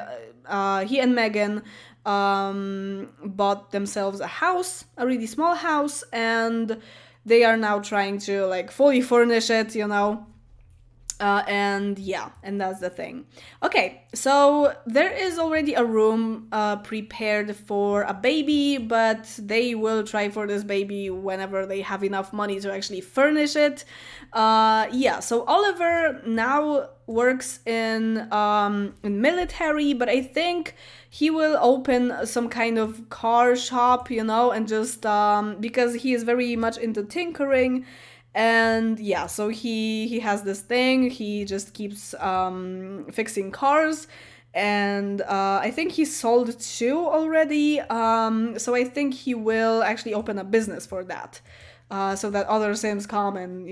and Megan bought themselves a house, a really small house, and they are now trying to like fully furnish it, you know. And yeah, and that's the thing. Okay, so there is already a room prepared for a baby, but they will try for this baby whenever they have enough money to actually furnish it. Yeah, so Oliver now works in military, but I think he will open some kind of car shop, you know, and just because he is very much into tinkering. And yeah, so he has this thing. He just keeps fixing cars, and I think he sold two already. So I think he will actually open a business for that, so that other Sims come and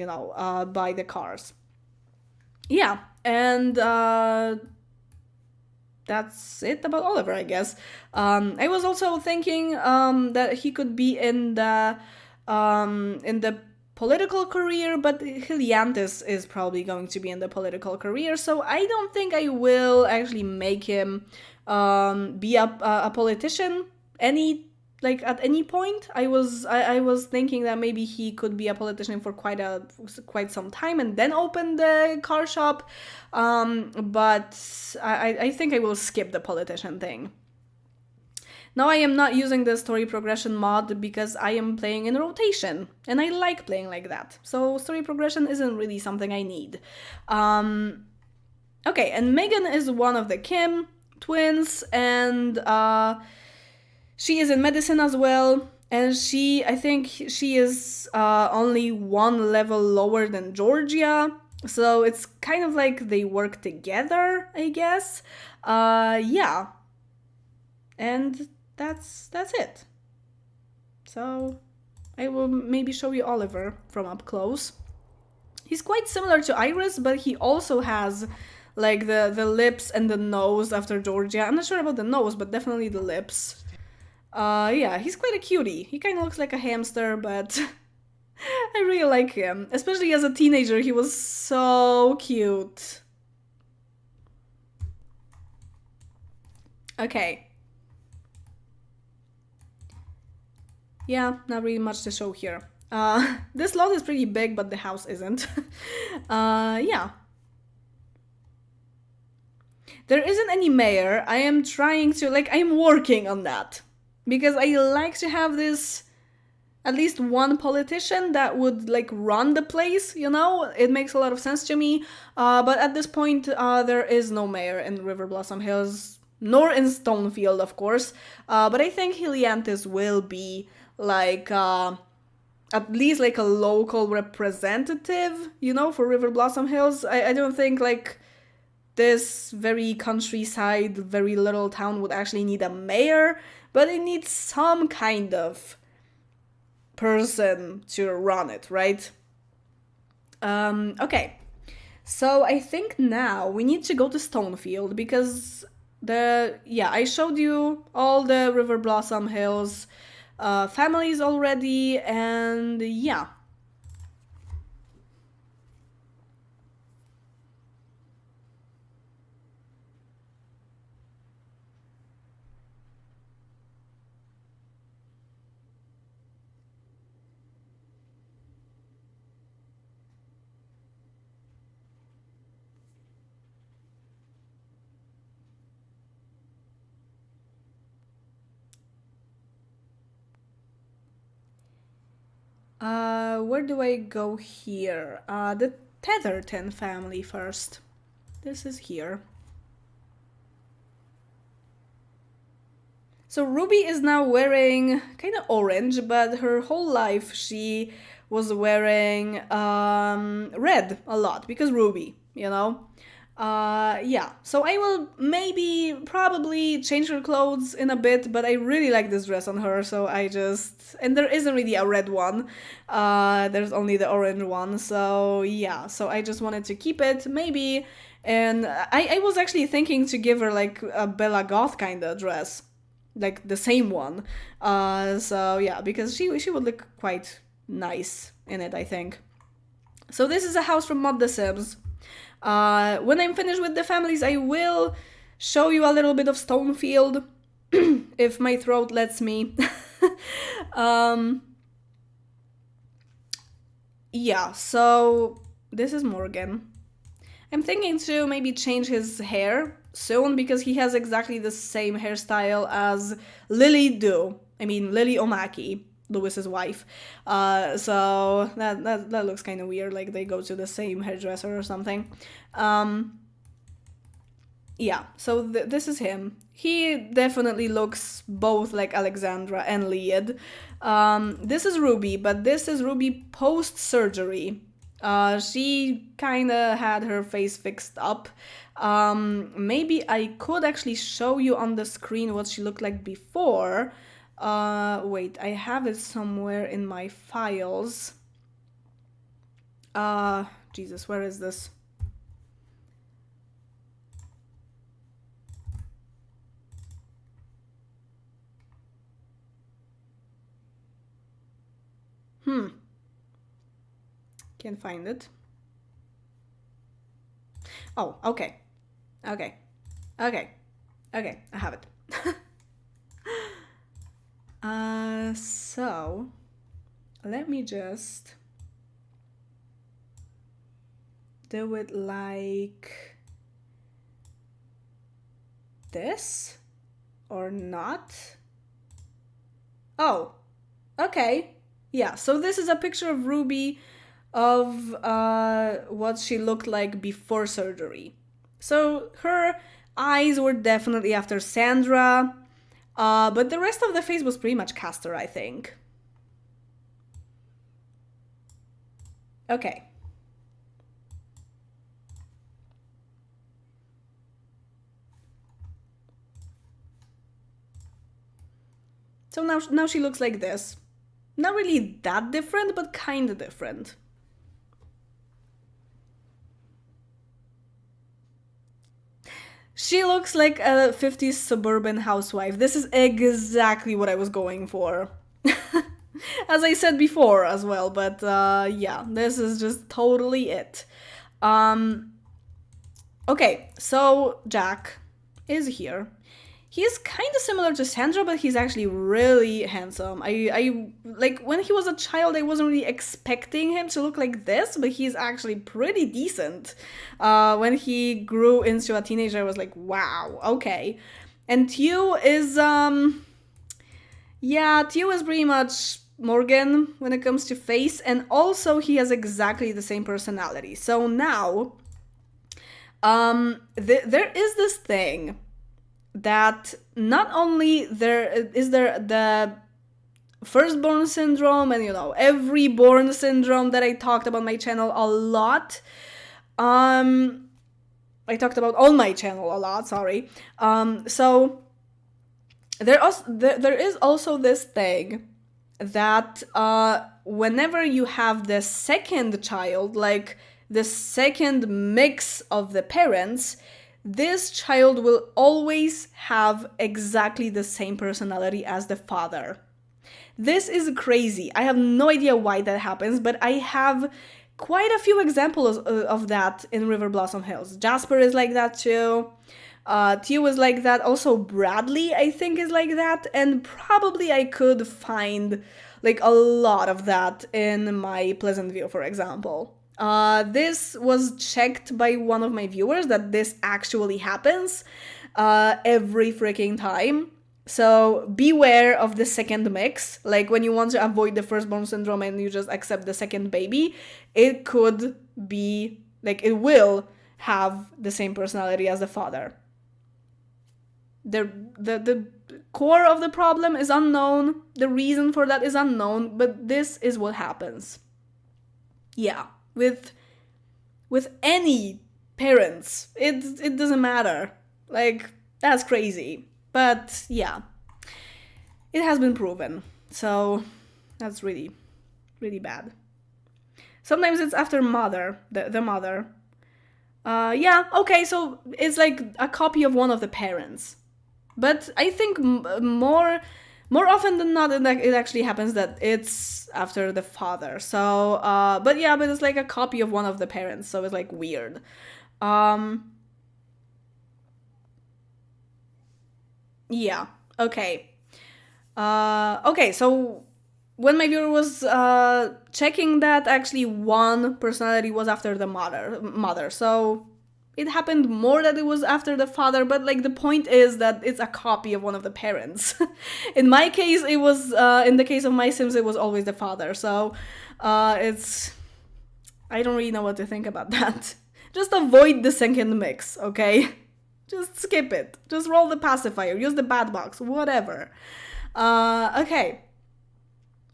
buy the cars. Yeah, and that's it about Oliver, I guess. I was also thinking that he could be in the political career, but Helianthus is probably going to be in the political career, so I don't think I will actually make him be a politician at any point. I was thinking that maybe he could be a politician for quite some time and then open the car shop, but I think I will skip the politician thing. Now I am not using the story progression mod because I am playing in rotation, and I like playing like that. So story progression isn't really something I need. Okay, and Megan is one of the Kim twins, and she is in medicine as well. And I think she is only one level lower than Georgia. So it's kind of like they work together, I guess. Yeah. And that's it. So I will maybe show you Oliver from up close. He's quite similar to Iris, but he also has like the lips and the nose after Georgia. I'm not sure about the nose, but definitely the lips. Yeah, he's quite a cutie. He kind of looks like a hamster, but I really like him. Especially as a teenager, he was so cute. Okay. Yeah, not really much to show here. This lot is pretty big, but the house isn't. Yeah. There isn't any mayor. I am trying to, I'm working on that. Because I like to have this, at least one politician that would, run the place, you know? It makes a lot of sense to me. But at this point, there is no mayor in Riverblossom Hills, nor in Stonefield, of course. But I think Helianthus will be at least a local representative, for Riverblossom Hills. I don't think this very countryside, very little town would actually need a mayor, but it needs some kind of person to run it, right? Okay. So I think now we need to go to Stonefield because I showed you all the Riverblossom Hills families already, and yeah. Where do I go here? The Tetherton family first. This is here. So Ruby is now wearing kind of orange, but her whole life she was wearing red a lot because Ruby, you know. Yeah, so I will maybe probably change her clothes in a bit, but I really like this dress on her, so I just, and there isn't really a red one, there's only the orange one, so yeah, so I just wanted to keep it maybe. And I was actually thinking to give her like a Bella Goth kind of dress, like the same one. So yeah, because she would look quite nice in it, I think. So this is a house from Mod the Sims. When I'm finished with the families, I will show you a little bit of Stonefield, if my throat lets me. Yeah, so this is Morgan. I'm thinking to maybe change his hair soon because he has exactly the same hairstyle as Lily Lily Omaki, Lewis's wife. So that looks kind of weird, like they go to the same hairdresser or something. Yeah, so this is him. He definitely looks both like Alexandra and Liad. This is Ruby, but this is Ruby post-surgery. She kind of had her face fixed up. Maybe I could actually show you on the screen what she looked like before. Wait, I have it somewhere in my files. Jesus, where is this? Can't find it. Oh, okay. Okay. Okay. Okay, I have it. So let me just do it like this or not. Oh, okay. Yeah, so this is a picture of Ruby of what she looked like before surgery. So her eyes were definitely after Sandra, but the rest of the face was pretty much Castor, I think. Okay. So now she looks like this. Not really that different, but kind of different. She looks like a 50s suburban housewife. This is exactly what I was going for. As I said before as well, but yeah, this is just totally it. Okay, so Jack is here. He's kind of similar to Sandra, but he's actually really handsome. I like when he was a child, I wasn't really expecting him to look like this, but he's actually pretty decent. When he grew into a teenager, I was like, wow, okay. And Tew is yeah, Tew is pretty much Morgan when it comes to face, and also he has exactly the same personality. So now, there is this thing that not only there is there the firstborn syndrome and every born syndrome that I talked about my channel a lot. I talked about on my channel a lot, sorry. So there is also this thing that whenever you have the second child, like the second mix of the parents, this child will always have exactly the same personality as the father. This is crazy. I have no idea why that happens, but I have quite a few examples of that in Riverblossom Hills. Jasper is like that too. Tew is like that. Also, Bradley, I think, is like that. And probably I could find like a lot of that in my Pleasantview, for example. This was checked by one of my viewers that this actually happens every freaking time. So beware of the second mix. Like when you want to avoid the firstborn syndrome and you just accept the second baby, it could be like it will have the same personality as the father. The core of the problem is unknown. The reason for that is unknown, but this is what happens. Yeah, with any parents. It doesn't matter. Like, that's crazy. But yeah, it has been proven. So that's really, really bad. Sometimes it's after mother, the mother. Yeah, okay, so it's like a copy of one of the parents. But I think more often than not, it actually happens that it's after the father. So, but yeah, but it's like a copy of one of the parents, so it's like weird. Yeah, okay. Okay, so when my viewer was checking that, actually one personality was after the mother. So it happened more that it was after the father, but like the point is that it's a copy of one of the parents. In my case, it was in the case of my Sims, it was always the father. So it's I don't really know what to think about that. Just avoid the second mix, okay? Just skip it. Just roll the pacifier. Use the bad box. Whatever. Okay.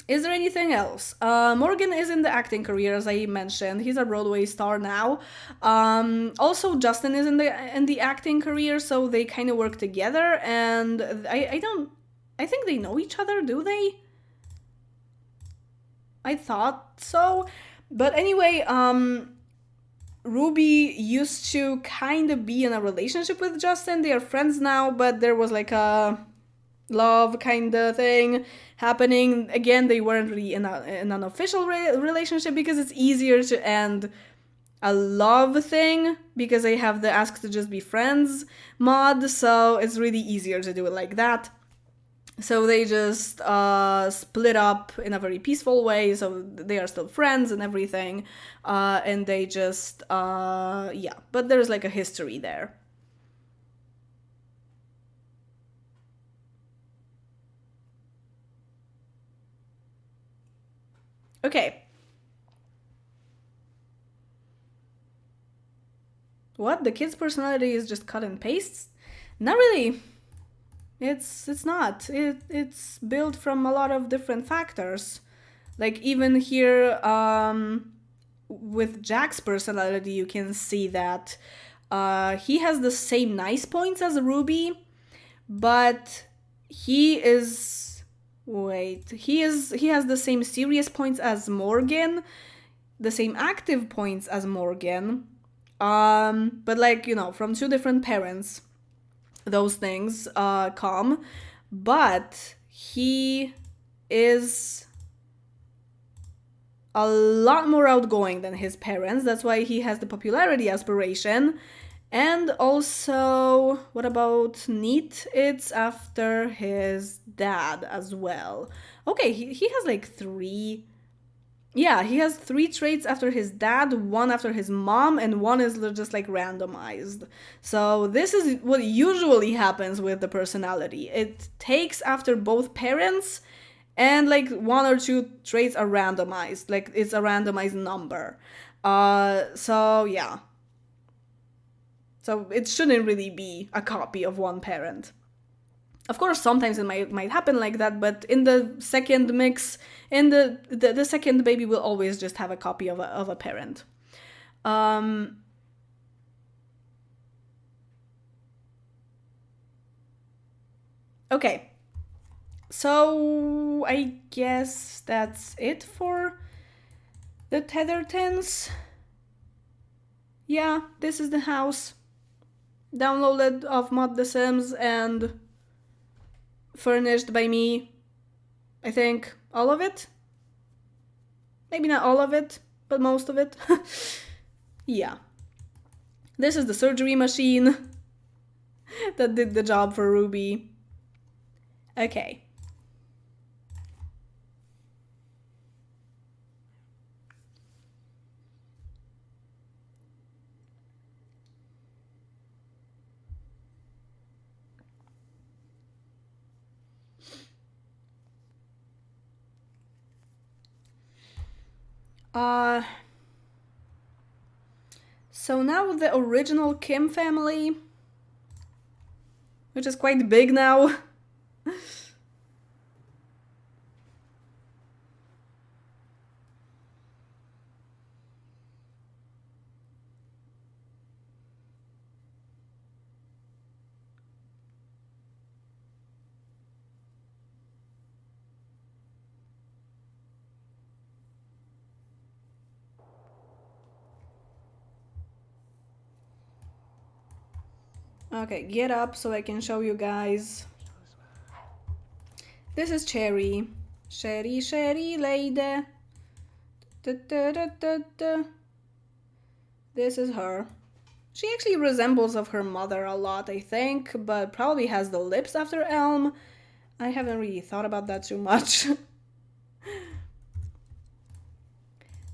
Is there anything else? Morgan is in the acting career, as I mentioned. He's a Broadway star now. Also, Justin is in the acting career, so they kind of work together. And I think they know each other. Do they? I thought so, but anyway, Ruby used to kind of be in a relationship with Justin. They are friends now, but there was like a love kind of thing happening. Again, they weren't really in an official relationship because it's easier to end a love thing because they have the ask to just be friends mod, so it's really easier to do it like that. So they just split up in a very peaceful way, so they are still friends and everything, and they just yeah, but there's like a history there. Okay. What? The kid's personality is just cut and pastes? Not really. It's not. It's built from a lot of different factors. Like even here, with Jack's personality, you can see that he has the same nice points as Ruby, but he is he has the same serious points as Morgan, the same active points as Morgan, but like from two different parents those things come, but he is a lot more outgoing than his parents. That's why he has the popularity aspiration. And also, what about neat? It's after his dad as well. Okay, he has like three. Yeah, he has three traits after his dad, one after his mom, and one is just like randomized. So this is what usually happens with the personality. It takes after both parents, and like one or two traits are randomized. Like it's a randomized number. So yeah. So it shouldn't really be a copy of one parent. Of course, sometimes it might happen like that, but in the second mix, in the second baby will always just have a copy of a parent. Okay, so I guess that's it for the Tethertons. Yeah, this is the house. Downloaded of Mod The Sims and furnished by me. I think all of it. Maybe not all of it, but most of it. Yeah. This is the surgery machine that did the job for Ruby. Okay. So now the original Kim family, which is quite big now. Okay, get up so I can show you guys. This is Cherry. Sherry, Sherry, lady. Da, da, da, da, da. This is her. She actually resembles of her mother a lot, I think, but probably has the lips after Elm. I haven't really thought about that too much.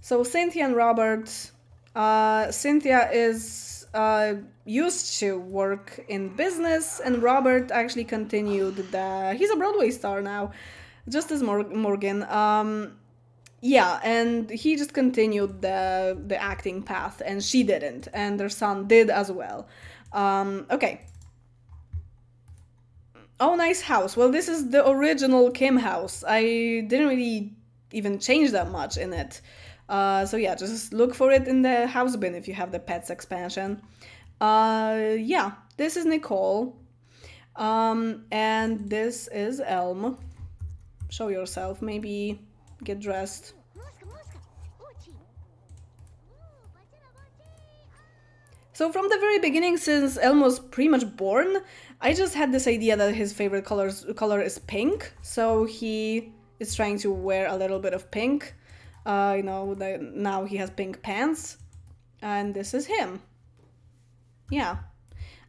So Cynthia and Robert. Cynthia is used to work in business, and Robert actually continued he's a Broadway star now, just as Morgan. Yeah, and he just continued the acting path, and she didn't, and their son did as well. Okay. Oh, nice house. Well, this is the original Kim house. I didn't really even change that much in it. So yeah, just look for it in the house bin if you have the pets expansion. Yeah, this is Nicole. And this is Elm. Show yourself, maybe get dressed. So from the very beginning, since Elm was pretty much born, I just had this idea that his favorite color is pink. So he is trying to wear a little bit of pink. You know, now he has pink pants. And this is him. Yeah.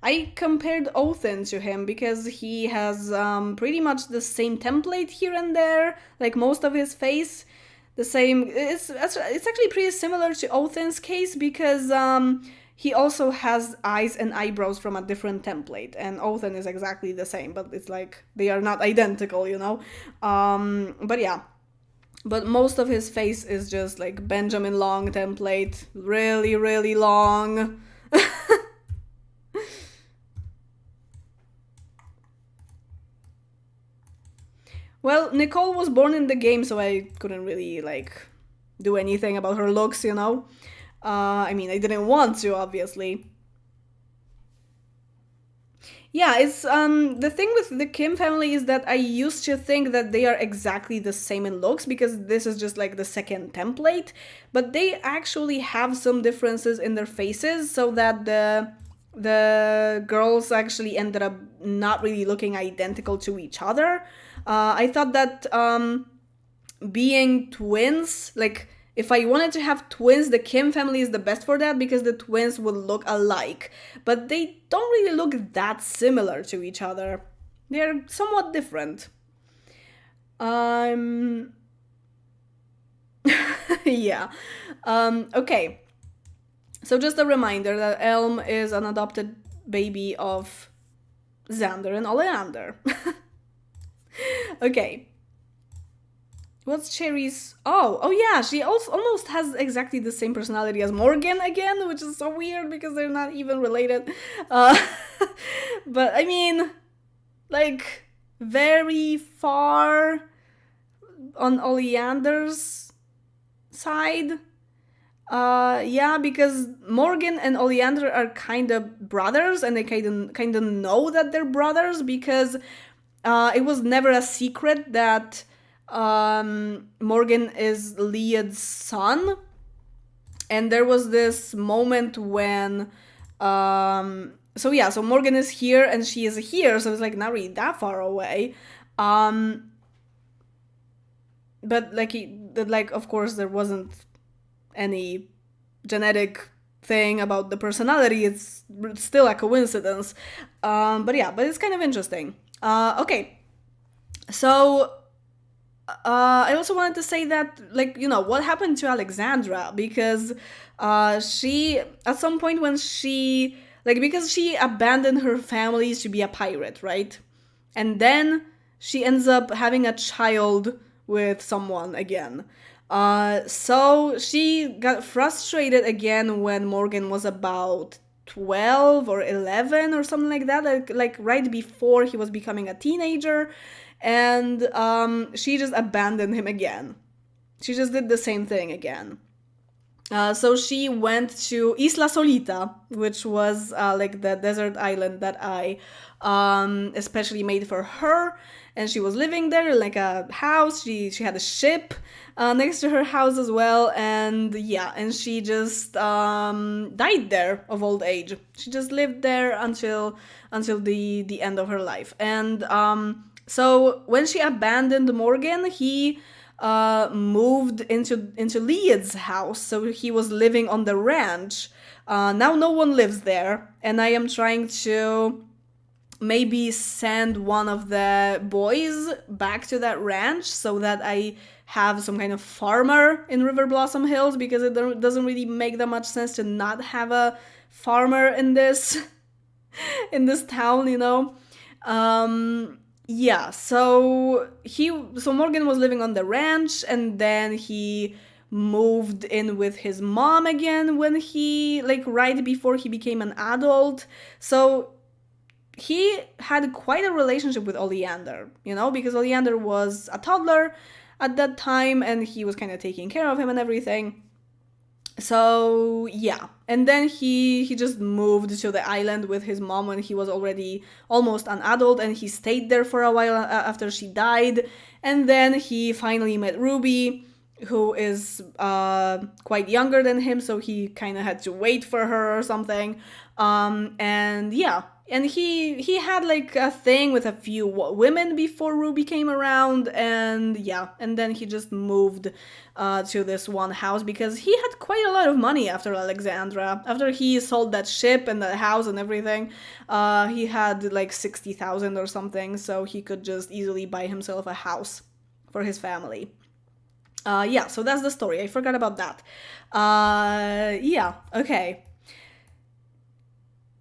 I compared Othin to him because he has pretty much the same template here and there, like most of his face. The same. It's actually pretty similar to Othin's case because he also has eyes and eyebrows from a different template, and Othin is exactly the same, but it's like they are not identical, you know. But yeah. But most of his face is just like Benjamin Long template, really, really long. Well, Nicole was born in the game, so I couldn't really, like, do anything about her looks, you know? I mean, I didn't want to, obviously. Yeah, it's, the thing with the Kim family is that I used to think that they are exactly the same in looks because this is just like the second template, but they actually have some differences in their faces so that the girls actually ended up not really looking identical to each other. I thought that being twins, like if I wanted to have twins, the Kim family is the best for that because the twins would look alike. But they don't really look that similar to each other. They're somewhat different. Yeah. Okay. So just a reminder that Elm is an adopted baby of Xander and Oleander. Okay. What's Cherry's? Oh yeah, she also almost has exactly the same personality as Morgan again, which is so weird because they're not even related. Uh, but I mean, like, very far on Oleander's side. Yeah, because Morgan and Oleander are kind of brothers, and they kind of know that they're brothers because it was never a secret that Morgan is Liad's son, and there was this moment when so Morgan is here and she is here, so it's like not really that far away. But like of course there wasn't any genetic thing about the personality. It's still a coincidence. But yeah, but it's kind of interesting. Okay, so I also wanted to say that, like, you know, what happened to Alexandra? Because she, at some point when she, like, because she abandoned her family to be a pirate, right? And then she ends up having a child with someone again. So she got frustrated again when Morgan was about 12 or 11 or something like that, like right before he was becoming a teenager, and she just abandoned him again. She just did the same thing again. So she went to Isla Solita, which was like the desert island that I especially made for her. And she was living there in like a house. She had a ship next to her house as well. And yeah, and she just died there of old age. She just lived there until the end of her life. And so when she abandoned Morgan, he moved into Lead's house, so he was living on the ranch. Now no one lives there, and I am trying to maybe send one of the boys back to that ranch so that I have some kind of farmer in Riverblossom Hills, because it doesn't really make that much sense to not have a farmer in this in this town, you know. Yeah, so Morgan was living on the ranch, and then he moved in with his mom again when he, like, right before he became an adult. So he had quite a relationship with Oleander, you know, because Oleander was a toddler at that time and he was kind of taking care of him and everything. So yeah, and then he just moved to the island with his mom when he was already almost an adult, and he stayed there for a while after she died. And then he finally met Ruby, who is quite younger than him, so he kind of had to wait for her or something. And yeah, and he had like a thing with a few women before Ruby came around, and yeah, and then he just moved to this one house because he had quite a lot of money after Alexandra. After he sold that ship and the house and everything, he had like 60,000 or something, so he could just easily buy himself a house for his family. Yeah, so that's the story. I forgot about that. Yeah, okay.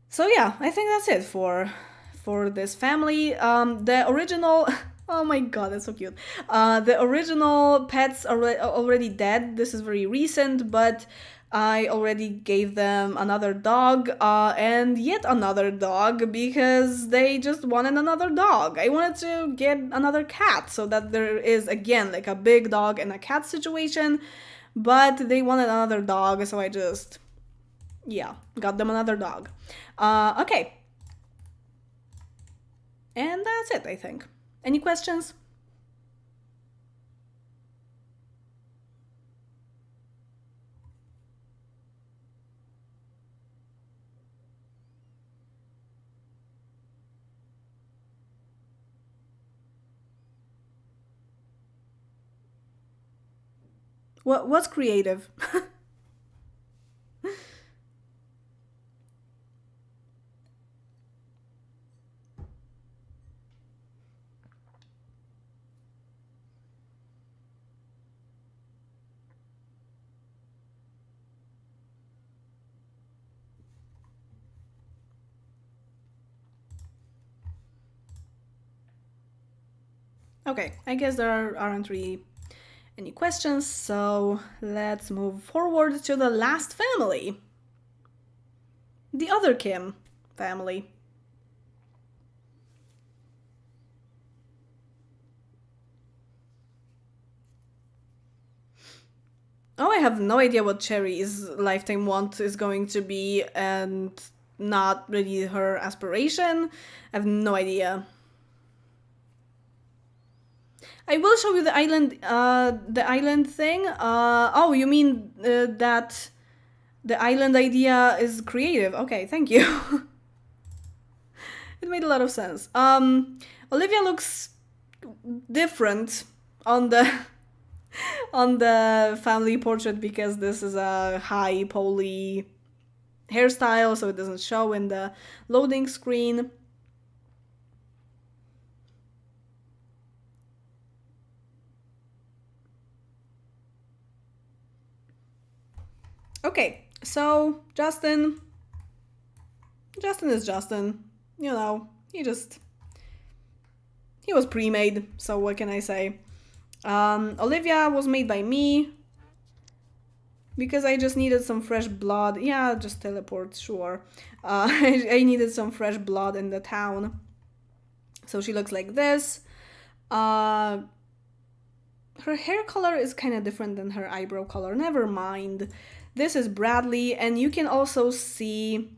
So yeah, I think that's it for this family. The original. Oh my god, that's so cute. The original pets are already dead. This is very recent, but I already gave them another dog and yet another dog because they just wanted another dog. I wanted to get another cat so that there is again like a big dog and a cat situation, but they wanted another dog, so I just, yeah, got them another dog. Okay. And that's it, I think. Any questions? What's creative? Okay, I guess there aren't really any questions, so let's move forward to the last family. The other Kim family. Oh, I have no idea what Cherry's lifetime want is going to be, and not really her aspiration. I have no idea. I will show you the island thing. Oh, you mean that the island idea is creative? Okay, thank you. It made a lot of sense. Olivia looks different on the on the family portrait because this is a high poly hairstyle, so it doesn't show in the loading screen. Okay, so Justin is Justin. You know, he was pre-made, so what can I say? Olivia was made by me because I just needed some fresh blood. Yeah, just teleport, sure. I needed some fresh blood in the town. So she looks like this. Her hair color is kind of different than her eyebrow color. Never mind. This is Bradley, and you can also see,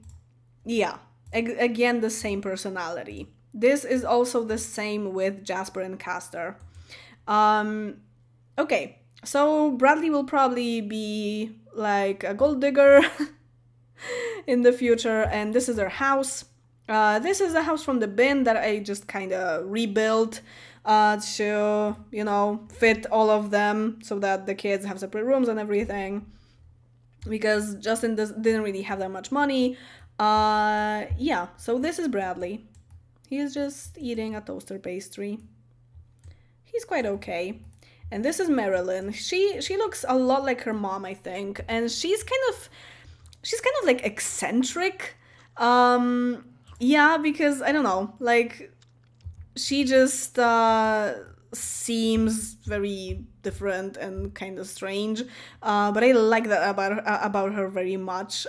yeah, again, the same personality. This is also the same with Jasper and Castor. Um, okay, so Bradley will probably be like a gold digger in the future, and this is their house. This is a house from the bin that I just kind of rebuilt to, you know, fit all of them so that the kids have separate rooms and everything. Because Justin didn't really have that much money. Yeah, so this is Bradley. He is just eating a toaster pastry. He's quite okay. And this is Marilyn. She looks a lot like her mom, I think, and she's kind of like eccentric. Yeah, because I don't know, like she just seems very different and kind of strange. But I like that about her very much.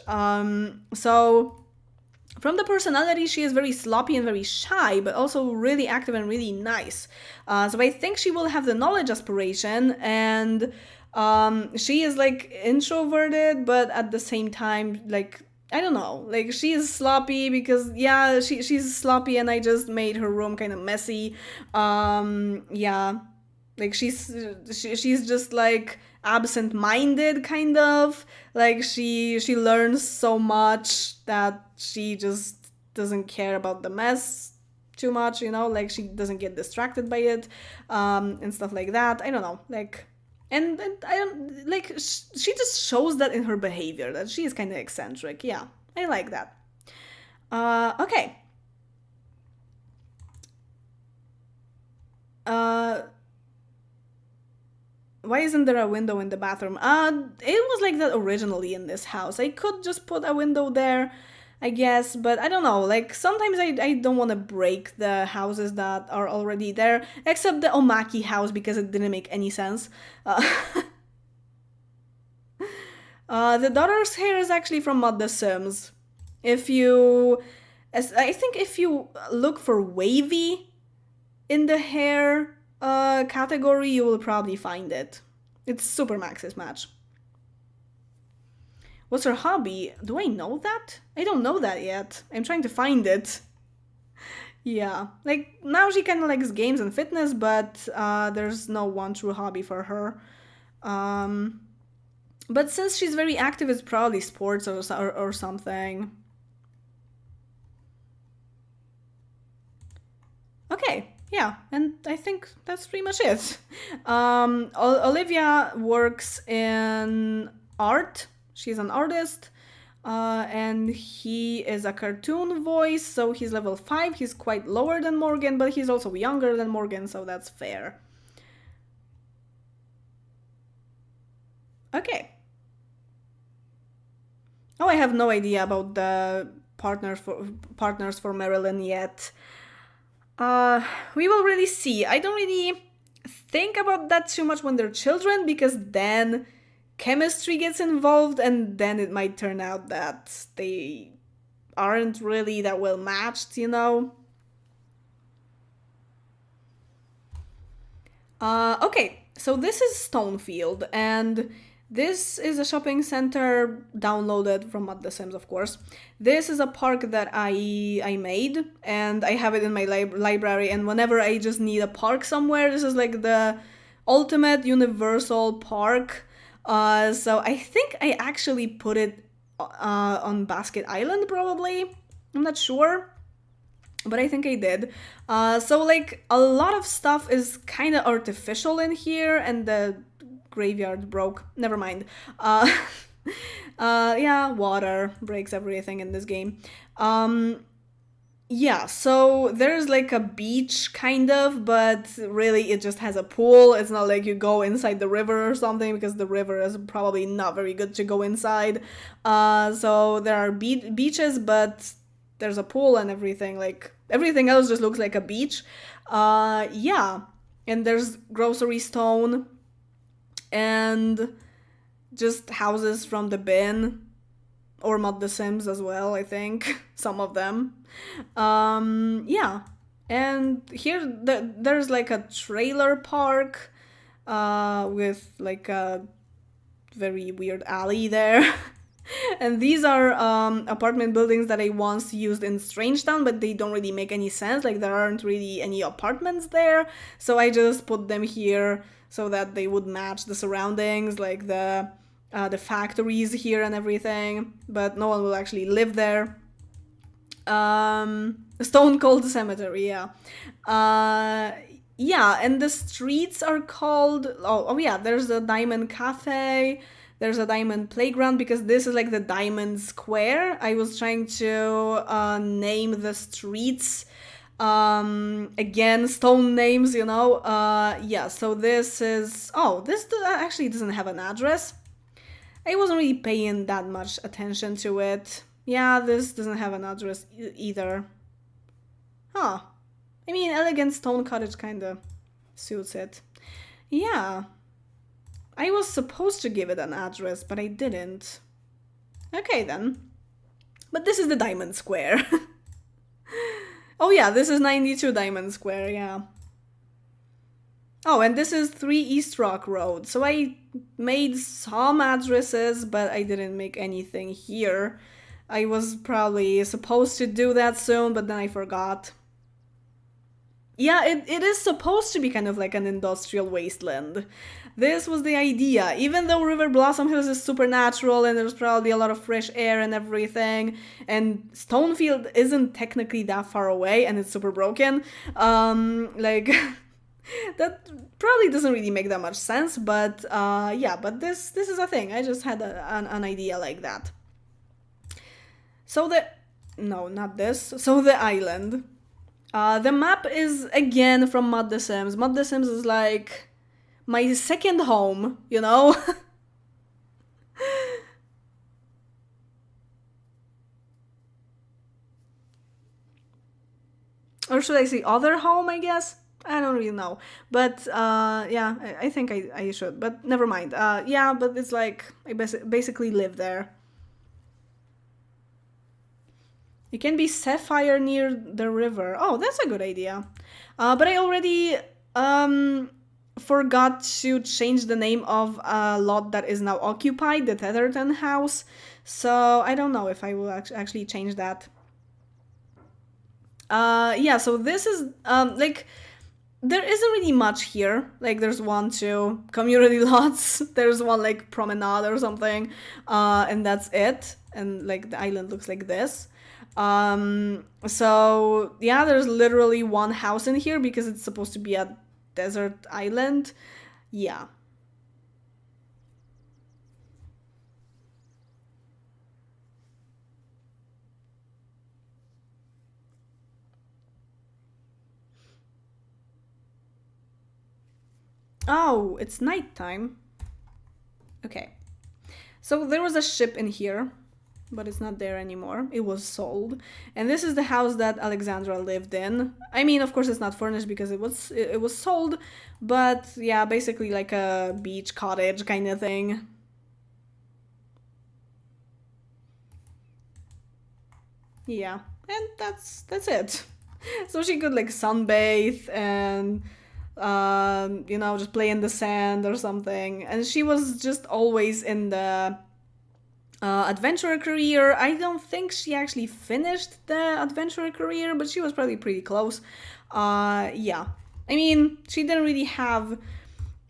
So from the personality, she is very sloppy and very shy, but also really active and really nice. So I think she will have the knowledge aspiration, and she is like introverted, but at the same time, like I don't know, like she is sloppy because yeah, she's sloppy, and I just made her room kind of messy. Yeah, like she's just like absent-minded kind of, like she learns so much that she just doesn't care about the mess too much, you know, like she doesn't get distracted by it, and stuff like that. I don't know, like and I don't like she just shows that in her behavior that she is kind of eccentric. Yeah, I like that. Okay. uh Why isn't there a window in the bathroom? It was like that originally in this house. I could just put a window there, I guess, but I don't know. Like sometimes I don't want to break the houses that are already there, except the Omaki house because it didn't make any sense. Uh, the daughter's hair is actually from Mud the Sims. If you, as I think, if you look for wavy in the hair category, you will probably find it. It's Super Max's match. What's her hobby? Do I know that? I don't know that yet. I'm trying to find it. Yeah, like now she kind of likes games and fitness, but there's no one true hobby for her. Um, but since she's very active, it's probably sports or something. Okay, yeah, and I think that's pretty much it. Olivia works in art. She's an artist, and he is a cartoon voice, so he's level 5. He's quite lower than Morgan, but he's also younger than Morgan, so that's fair. Okay. Oh, I have no idea about the partners for Marilyn yet. We will really see. I don't really think about that too much when they're children because then chemistry gets involved and then it might turn out that they aren't really that well matched, you know? Okay, so this is Stonefield, and this is a shopping center downloaded from Mud the Sims, of course. This is a park that I made, and I have it in my library. And whenever I just need a park somewhere, this is like the ultimate universal park. So I think I actually put it on Basket Island, probably. I'm not sure, but I think I did. So like a lot of stuff is kind of artificial in here, and the graveyard broke. Never mind. Yeah, water breaks everything in this game. Yeah, so there's like a beach kind of, but really it just has a pool. It's not like you go inside the river or something because the river is probably not very good to go inside. So there are beaches, but there's a pool and everything. Like everything else just looks like a beach. Yeah, and there's grocery stone and just houses from the bin or Mod the Sims as well, I think. Some of them. Yeah. And here there's like a trailer park with like a very weird alley there. And these are apartment buildings that I once used in Strangetown, but they don't really make any sense. Like, there aren't really any apartments there, so I just put them here so that they would match the surroundings, like the factories here and everything. But no one will actually live there. Stone Cold Cemetery, yeah. Yeah, and the streets are called. Oh yeah, there's a Diamond Cafe. There's a Diamond Playground because this is like the Diamond Square. I was trying to name the streets. Again, stone names, you know. Yeah, so this is. Oh, this actually doesn't have an address. I wasn't really paying that much attention to it. Yeah, this doesn't have an address either. Huh. I mean, elegant stone cottage kind of suits it. Yeah. I was supposed to give it an address, but I didn't. Okay, then. But this is the Diamond Square. Oh yeah, this is 92 Diamond Square, yeah. Oh, and this is 3 East Rock Road. So I made some addresses, but I didn't make anything here. I was probably supposed to do that soon, but then I forgot. Yeah, it is supposed to be kind of like an industrial wasteland. This was the idea. Even though Riverblossom Hills is supernatural and there's probably a lot of fresh air and everything, and Stonefield isn't technically that far away and it's super broken, like... that probably doesn't really make that much sense, but yeah, but this is a thing. I just had an idea like that. So no, not this. So the island. The map is again from Mod the Sims. Mod the Sims is like my second home, you know? Or should I say other home, I guess? I don't really know. But yeah, I think I should. But never mind. Yeah, but it's like I basically live there. It can be sapphire near the river. Oh, that's a good idea. But I already forgot to change the name of a lot that is now occupied, the Tetherton house. So I don't know if I will actually change that. Yeah, so this is like there isn't really much here. Like there's 1, 2 community lots. There's one like promenade or something, and that's it. And like the island looks like this. So yeah, there's literally 1 house in here because it's supposed to be a desert island. Yeah. Oh, it's nighttime. Okay. So there was a ship in here, but it's not there anymore. It was sold. And this is the house that Alexandra lived in. I mean, of course it's not furnished because it was sold, but yeah, basically like a beach cottage kind of thing. Yeah. And that's it. So she could like sunbathe and you know, just play in the sand or something. And she was just always in the adventurer career. I don't think she actually finished the adventurer career, but she was probably pretty close. Yeah. I mean, she didn't really have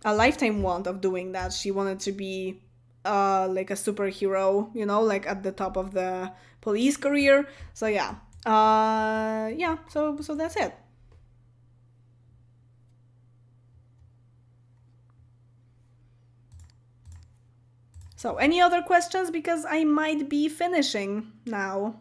a lifetime want of doing that. She wanted to be like a superhero, you know, like at the top of the police career. So yeah. Yeah, so that's it. So, any other questions? Because I might be finishing now.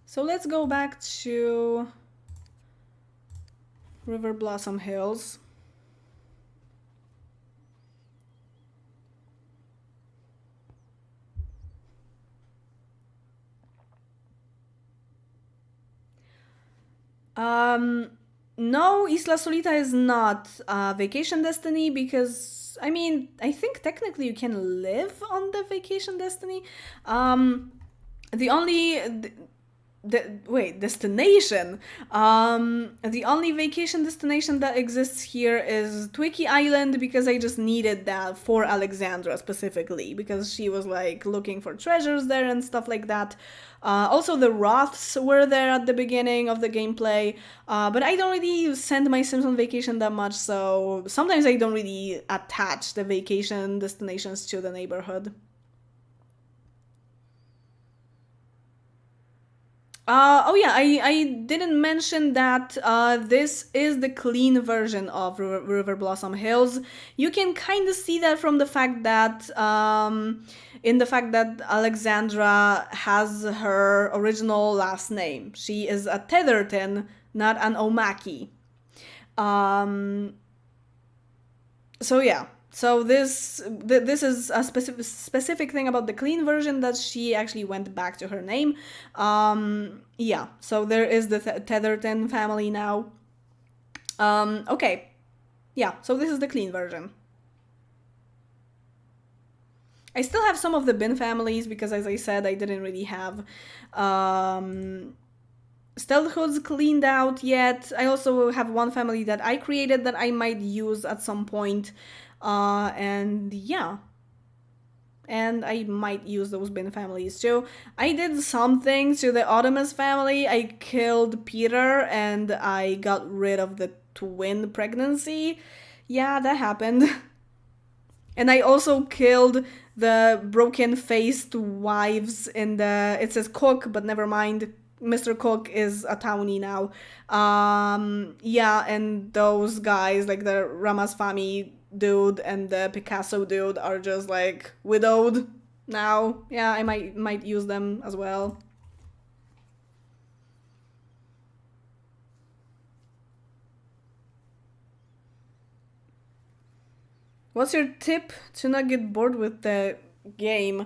So let's go back to Riverblossom Hills. No, Isla Solita is not a vacation destiny because I mean, I think technically you can live on the vacation destiny. The only destination. The only vacation destination that exists here is Twiki Island because I just needed that for Alexandra specifically because she was like looking for treasures there and stuff like that. Also, the Roths were there at the beginning of the gameplay, but I don't really send my Sims on vacation that much, so sometimes I don't really attach the vacation destinations to the neighborhood. Oh yeah, I didn't mention that this is the clean version of Riverblossom Hills. You can kind of see that from the fact that in the fact that Alexandra has her original last name. She is a Tetherton, not an Omaki. Um, so yeah, so this is a specific thing about the clean version that she actually went back to her name. Yeah, so there is the Tetherton family now. Okay, yeah, so this is the clean version. I still have some of the bin families because, as I said, I didn't really have stealth hoods cleaned out yet. I also have one family that I created that I might use at some point. And yeah. And I might use those bin families too. I did something to the Autumnus family. I killed Peter and I got rid of the twin pregnancy. Yeah, that happened. And I also killed the broken-faced wives in the... It says cook, but never mind. Mr. Cook is a townie now. Yeah, and those guys, like the Ramaswamy dude and the Picasso dude, are just like widowed now. Yeah, I might use them as well. What's your tip to not get bored with the game?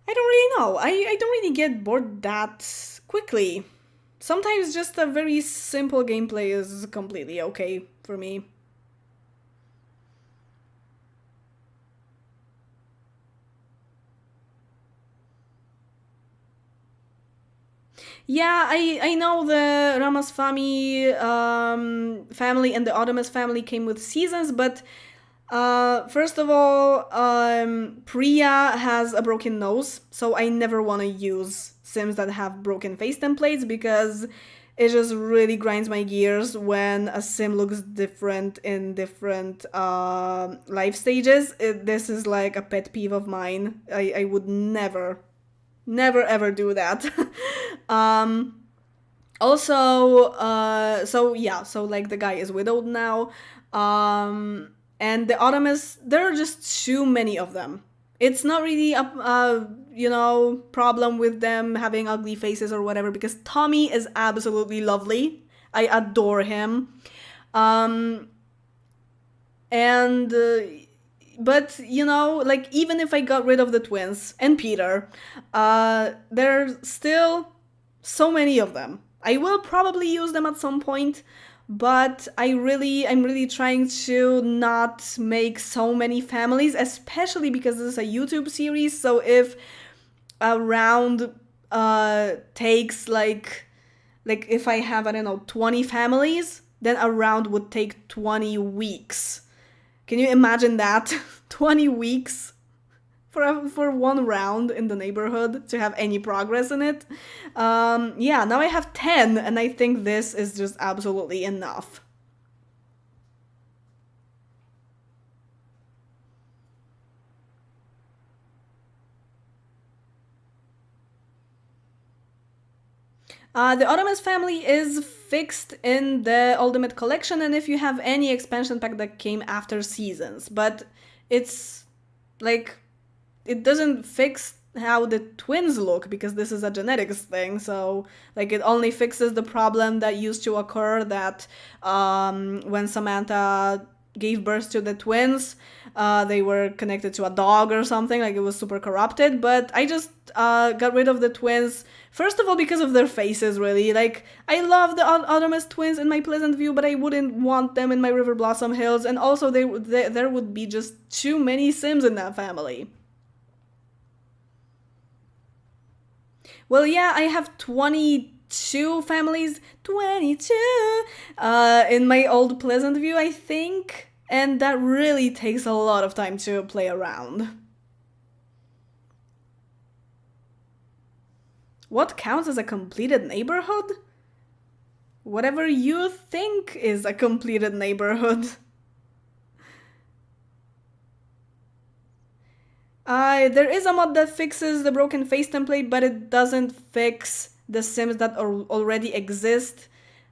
I don't really know. I don't really get bored that quickly. Sometimes just a very simple gameplay is completely okay for me. Yeah, I know the Ramaswamy family and the Autumnus family came with seasons, but first of all, Priya has a broken nose, so I never want to use Sims that have broken face templates because it just really grinds my gears when a Sim looks different in different life stages. This is like a pet peeve of mine. I would never ever do that. um, Also, so yeah, so like the guy is widowed now. And the Autumnus, there are just too many of them. It's not really a problem with them having ugly faces or whatever because Tommy is absolutely lovely. I adore him. Um, and but like even if I got rid of the twins and Peter, there's still so many of them. I will probably use them at some point, but I'm really trying to not make so many families, especially because this is a YouTube series. So if a round takes like if I have, I don't know, 20 families, then a round would take 20 weeks. Can you imagine that? 20 weeks for one round in the neighborhood to have any progress in it. Yeah, now I have 10, and I think this is just absolutely enough. The Ottoman's family is fixed in the Ultimate Collection, and if you have any expansion pack that came after seasons, but it's like it doesn't fix how the twins look because this is a genetics thing. So like it only fixes the problem that used to occur that when Samantha gave birth to the twins. They were connected to a dog or something, like it was super corrupted, but I just got rid of the twins. First of all, because of their faces, really. Like, I love the Ottermus twins in my Pleasant View, but I wouldn't want them in my Riverblossom Hills, and also there would be just too many Sims in that family. Well, yeah, I have 22 families, 22, in my old Pleasant View, I think, and that really takes a lot of time to play around. What counts as a completed neighborhood? Whatever you think is a completed neighborhood. There is a mod that fixes the broken face template, but it doesn't fix the Sims that already exist,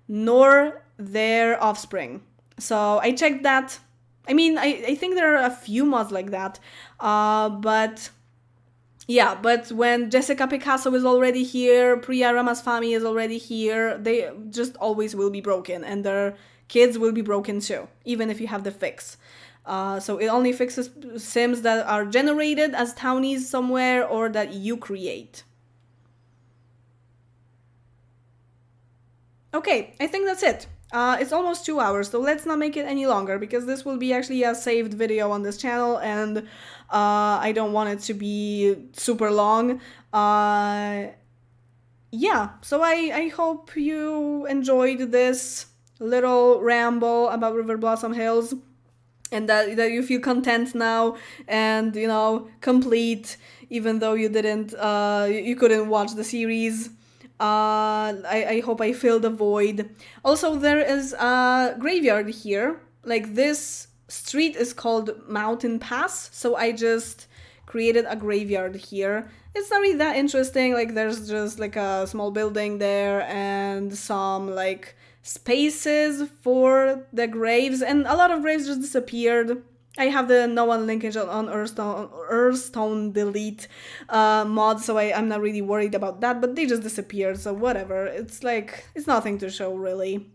nor their offspring. So I checked that. I mean, I think there are a few mods like that, but yeah, but when Jessica Picasso is already here, Priya Ramaswamy is already here, they just always will be broken, and their kids will be broken too, even if you have the fix. So it only fixes Sims that are generated as townies somewhere or that you create. Okay, I think that's it. It's almost 2 hours, so let's not make it any longer, because this will be actually a saved video on this channel, and I don't want it to be super long. Yeah, so I hope you enjoyed this little ramble about Riverblossom Hills, and that you feel content now and, you know, complete, even though you couldn't watch the series. I hope I filled the void. Also, there is a graveyard here. Like, this street is called Mountain Pass, so I just created a graveyard here. It's not really that interesting. Like, there's just like a small building there and some like spaces for the graves, and a lot of graves just disappeared. I have the no one linkage on Earthstone delete mod, so I'm not really worried about that, but they just disappeared, so whatever. It's like, it's nothing to show, really.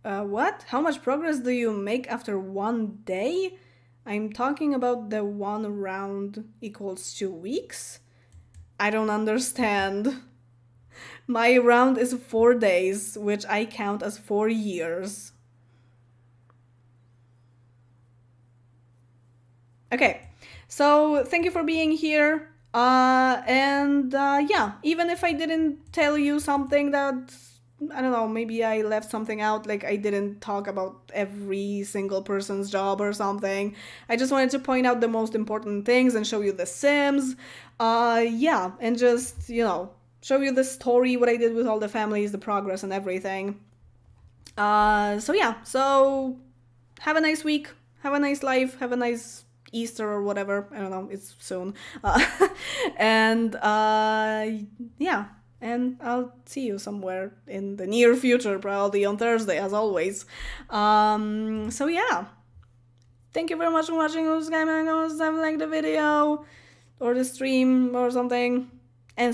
What? How much progress do you make after 1 day? I'm talking about the 1 round equals 2 weeks? I don't understand. My round is 4 days, which I count as 4 years. Okay, so thank you for being here. Yeah, even if I didn't tell you something that, I don't know, maybe I left something out, like I didn't talk about every single person's job or something. I just wanted to point out the most important things and show you the Sims. Yeah, and just, you know, show you the story, what I did with all the families, the progress and everything. So yeah, so have a nice week, have a nice life, have a nice Easter or whatever. I don't know, it's soon. And yeah. And I'll see you somewhere in the near future, probably on Thursday, as always. So yeah. Thank you very much for watching. Like the video or the stream or something.